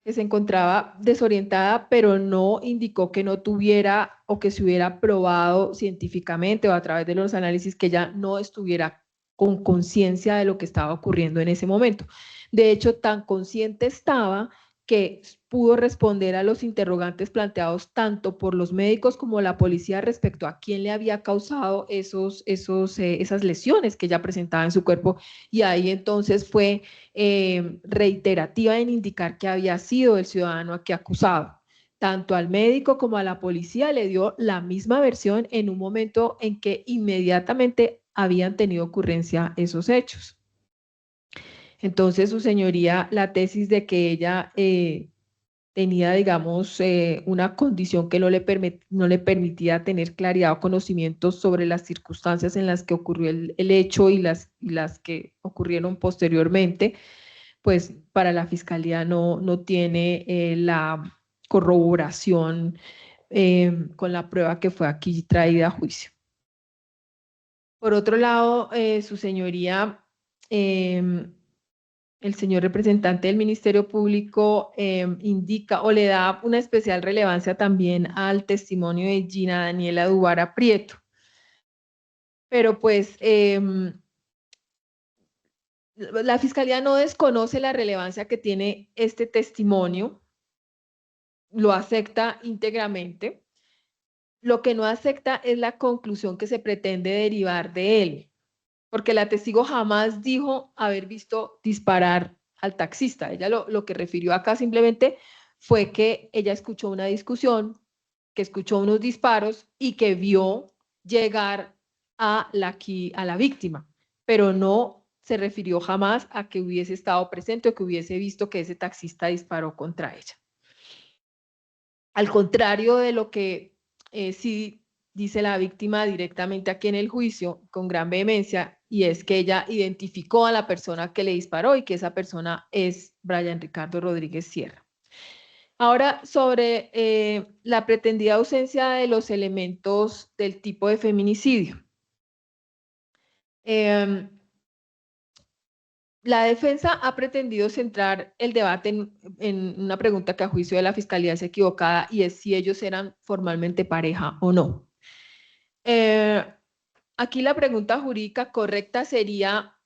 Speaker 3: que se encontraba desorientada, pero no indicó que no tuviera o que se hubiera probado científicamente o a través de los análisis que ella no estuviera con conciencia de lo que estaba ocurriendo en ese momento. De hecho, tan consciente estaba que pudo responder a los interrogantes planteados tanto por los médicos como la policía respecto a quién le había causado esas lesiones que ella presentaba en su cuerpo, y ahí entonces fue reiterativa en indicar que había sido el ciudadano aquí acusado. Tanto al médico como a la policía le dio la misma versión en un momento en que inmediatamente habían tenido ocurrencia esos hechos. Entonces, su señoría, la tesis de que ella tenía, digamos, una condición que no le permitía tener claridad o conocimiento sobre las circunstancias en las que ocurrió el hecho y las que ocurrieron posteriormente, pues para la fiscalía no tiene la corroboración con la prueba que fue aquí traída a juicio. Por otro lado, su señoría, el señor representante del Ministerio Público indica o le da una especial relevancia también al testimonio de Gina Daniela Duvara Prieto. Pero pues la fiscalía no desconoce la relevancia que tiene este testimonio, lo acepta íntegramente. Lo que no acepta es la conclusión que se pretende derivar de él, porque la testigo jamás dijo haber visto disparar al taxista. Ella lo que refirió acá simplemente fue que ella escuchó una discusión, que escuchó unos disparos y que vio llegar a la víctima, pero no se refirió jamás a que hubiese estado presente o que hubiese visto que ese taxista disparó contra ella. Al contrario de lo que sí dice la víctima directamente aquí en el juicio, con gran vehemencia, y es que ella identificó a la persona que le disparó y que esa persona es Brian Ricardo Rodríguez Sierra. Ahora, sobre la pretendida ausencia de los elementos del tipo de feminicidio. La defensa ha pretendido centrar el debate en una pregunta que a juicio de la Fiscalía es equivocada y es si ellos eran formalmente pareja o no. Aquí la pregunta jurídica correcta sería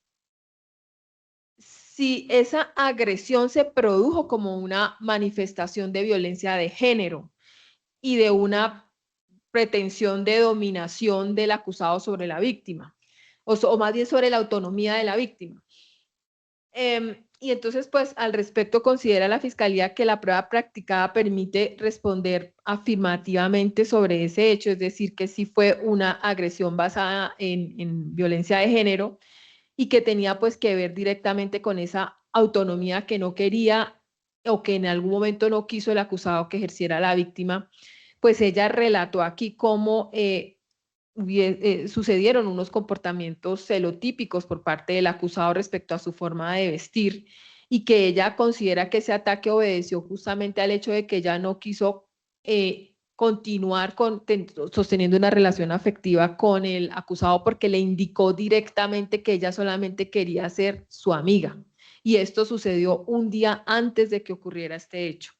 Speaker 3: si esa agresión se produjo como una manifestación de violencia de género y de una pretensión de dominación del acusado sobre la víctima, o más bien sobre la autonomía de la víctima. Y entonces, pues, al respecto, considera la Fiscalía que la prueba practicada permite responder afirmativamente sobre ese hecho, es decir, que sí fue una agresión basada en violencia de género y que tenía, pues, que ver directamente con esa autonomía que no quería o que en algún momento no quiso el acusado que ejerciera la víctima. Pues ella relató aquí cómo sucedieron unos comportamientos celotípicos por parte del acusado respecto a su forma de vestir y que ella considera que ese ataque obedeció justamente al hecho de que ella no quiso continuar sosteniendo una relación afectiva con el acusado porque le indicó directamente que ella solamente quería ser su amiga. Y esto sucedió un día antes de que ocurriera este hecho.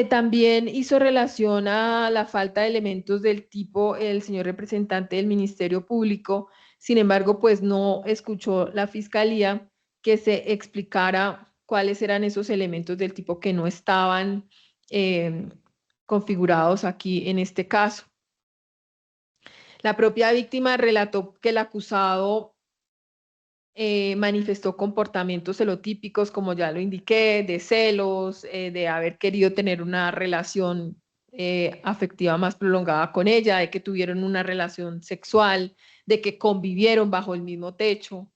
Speaker 3: También hizo relación a la falta de elementos del tipo el señor representante del Ministerio Público. Sin embargo, pues no escuchó la Fiscalía que se explicara cuáles eran esos elementos del tipo que no estaban eh, configurados aquí en este caso. La propia víctima relató que el acusado manifestó comportamientos celotípicos, como ya lo indiqué, de celos, de haber querido tener una relación afectiva más prolongada con ella, de que tuvieron una relación sexual, de que convivieron bajo el mismo techo.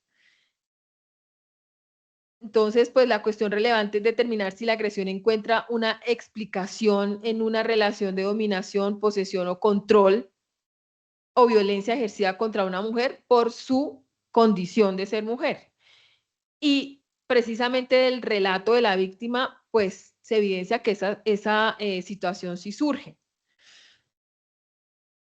Speaker 3: Entonces, pues la cuestión relevante es determinar si la agresión encuentra una explicación en una relación de dominación, posesión o control o violencia ejercida contra una mujer por su condición de ser mujer. Y precisamente del relato de la víctima, pues se evidencia que esa situación sí surge.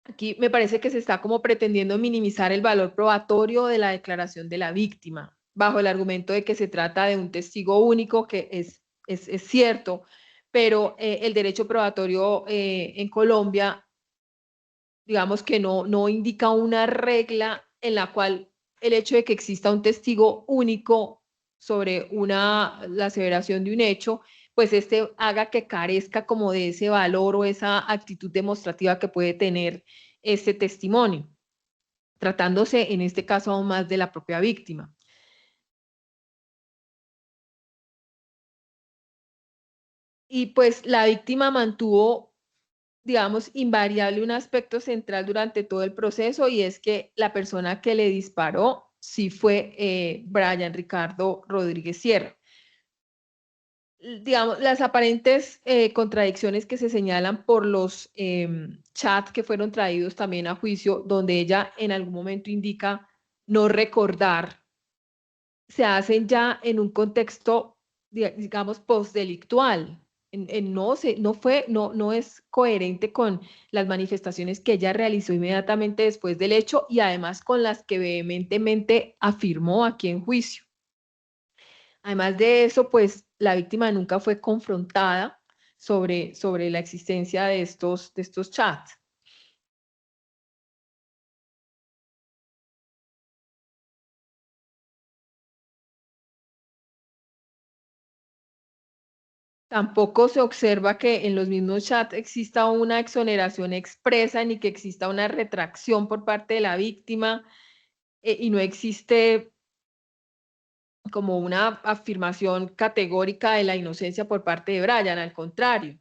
Speaker 3: Aquí me parece que se está como pretendiendo minimizar el valor probatorio de la declaración de la víctima, bajo el argumento de que se trata de un testigo único, que es cierto, pero el derecho probatorio en Colombia, digamos que no indica una regla en la cual el hecho de que exista un testigo único sobre la aseveración de un hecho, pues este haga que carezca como de ese valor o esa actitud demostrativa que puede tener ese testimonio, tratándose en este caso aún más de la propia víctima. Y pues la víctima mantuvo, digamos, invariable un aspecto central durante todo el proceso, y es que la persona que le disparó sí fue Brian Ricardo Rodríguez Sierra. Digamos, las aparentes contradicciones que se señalan por los chats que fueron traídos también a juicio, donde ella en algún momento indica no recordar, se hacen ya en un contexto, digamos, postdelictual. No es coherente con las manifestaciones que ella realizó inmediatamente después del hecho y además con las que vehementemente afirmó aquí en juicio. Además de eso, pues la víctima nunca fue confrontada sobre la existencia de estos chats. Tampoco se observa que en los mismos chats exista una exoneración expresa ni que exista una retracción por parte de la víctima, y no existe como una afirmación categórica de la inocencia por parte de Brian. Al contrario,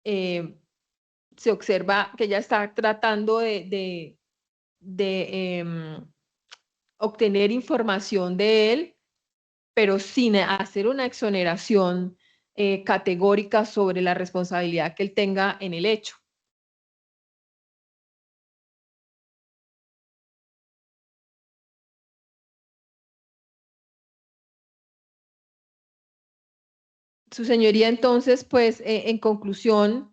Speaker 3: eh, se observa que ella está tratando de obtener información de él, pero sin hacer una exoneración categórica sobre la responsabilidad que él tenga en el hecho. Su señoría, entonces, pues, en conclusión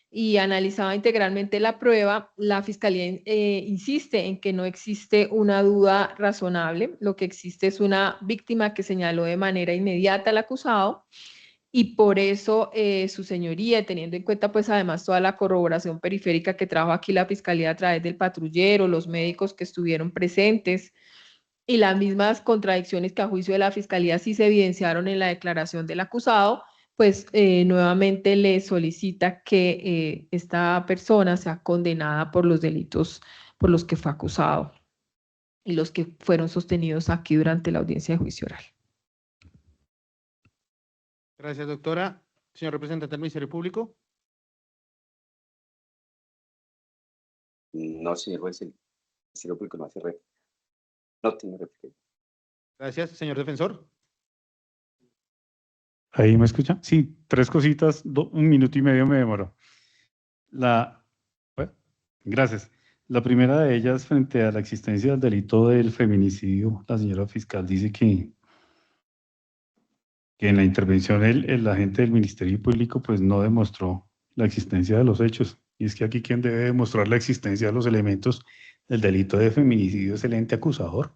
Speaker 3: y analizada integralmente la prueba, la Fiscalía insiste en que no existe una duda razonable, lo que existe es una víctima que señaló de manera inmediata al acusado, y por eso su señoría, teniendo en cuenta pues además toda la corroboración periférica que trajo aquí la Fiscalía a través del patrullero, los médicos que estuvieron presentes y las mismas contradicciones que a juicio de la Fiscalía sí se evidenciaron en la declaración del acusado, pues nuevamente le solicita que esta persona sea condenada por los delitos por los que fue acusado y los que fueron sostenidos aquí durante la audiencia de juicio oral.
Speaker 2: Gracias, doctora. Señor representante del Ministerio Público.
Speaker 4: No, señor juez, el Ministerio Público no hace réplica. No tiene réplica.
Speaker 2: Gracias, señor defensor.
Speaker 5: ¿Ahí me escucha? Sí, tres cositas, 1 minuto y medio me demoró. Bueno, gracias. La primera de ellas, frente a la existencia del delito del feminicidio, la señora fiscal dice que en la intervención el agente del Ministerio Público pues no demostró la existencia de los hechos. Y es que aquí quien debe demostrar la existencia de los elementos del delito de feminicidio es el ente acusador,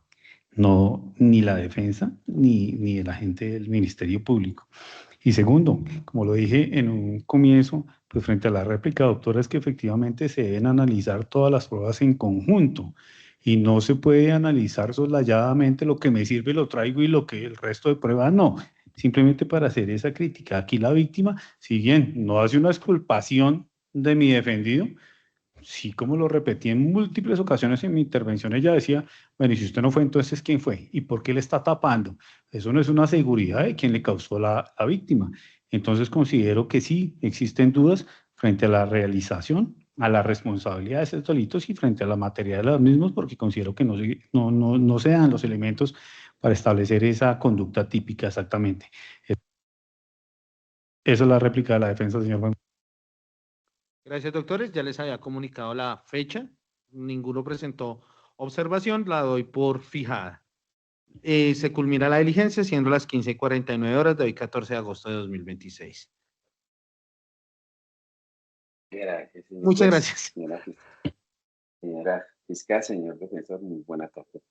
Speaker 5: no ni la defensa ni el agente del Ministerio Público. Y segundo, como lo dije en un comienzo, pues frente a la réplica, doctora, es que efectivamente se deben analizar todas las pruebas en conjunto y no se puede analizar soslayadamente lo que me sirve lo traigo y lo que el resto de pruebas no. Simplemente para hacer esa crítica. Aquí la víctima, si bien no hace una exculpación de mi defendido, sí, como lo repetí en múltiples ocasiones en mi intervención, ella decía, bueno, y si usted no fue, entonces ¿quién fue? ¿Y por qué le está tapando? Eso no es una seguridad de quien le causó la víctima. Entonces considero que sí existen dudas frente a la realización, a la responsabilidad de esos delitos y frente a la materia de los mismos, porque considero que no se dan los elementos para establecer esa conducta típica exactamente. Esa es la réplica de la defensa, señor juez.
Speaker 2: Gracias, doctores. Ya les había comunicado la fecha. Ninguno presentó observación. La doy por fijada. Se culmina la diligencia siendo las 15:49 horas de hoy, 14 de agosto de 2026.
Speaker 4: Gracias, señor
Speaker 2: Muchas
Speaker 4: juez,
Speaker 2: gracias.
Speaker 4: señora fiscal, señor defensor, muy buena tarde.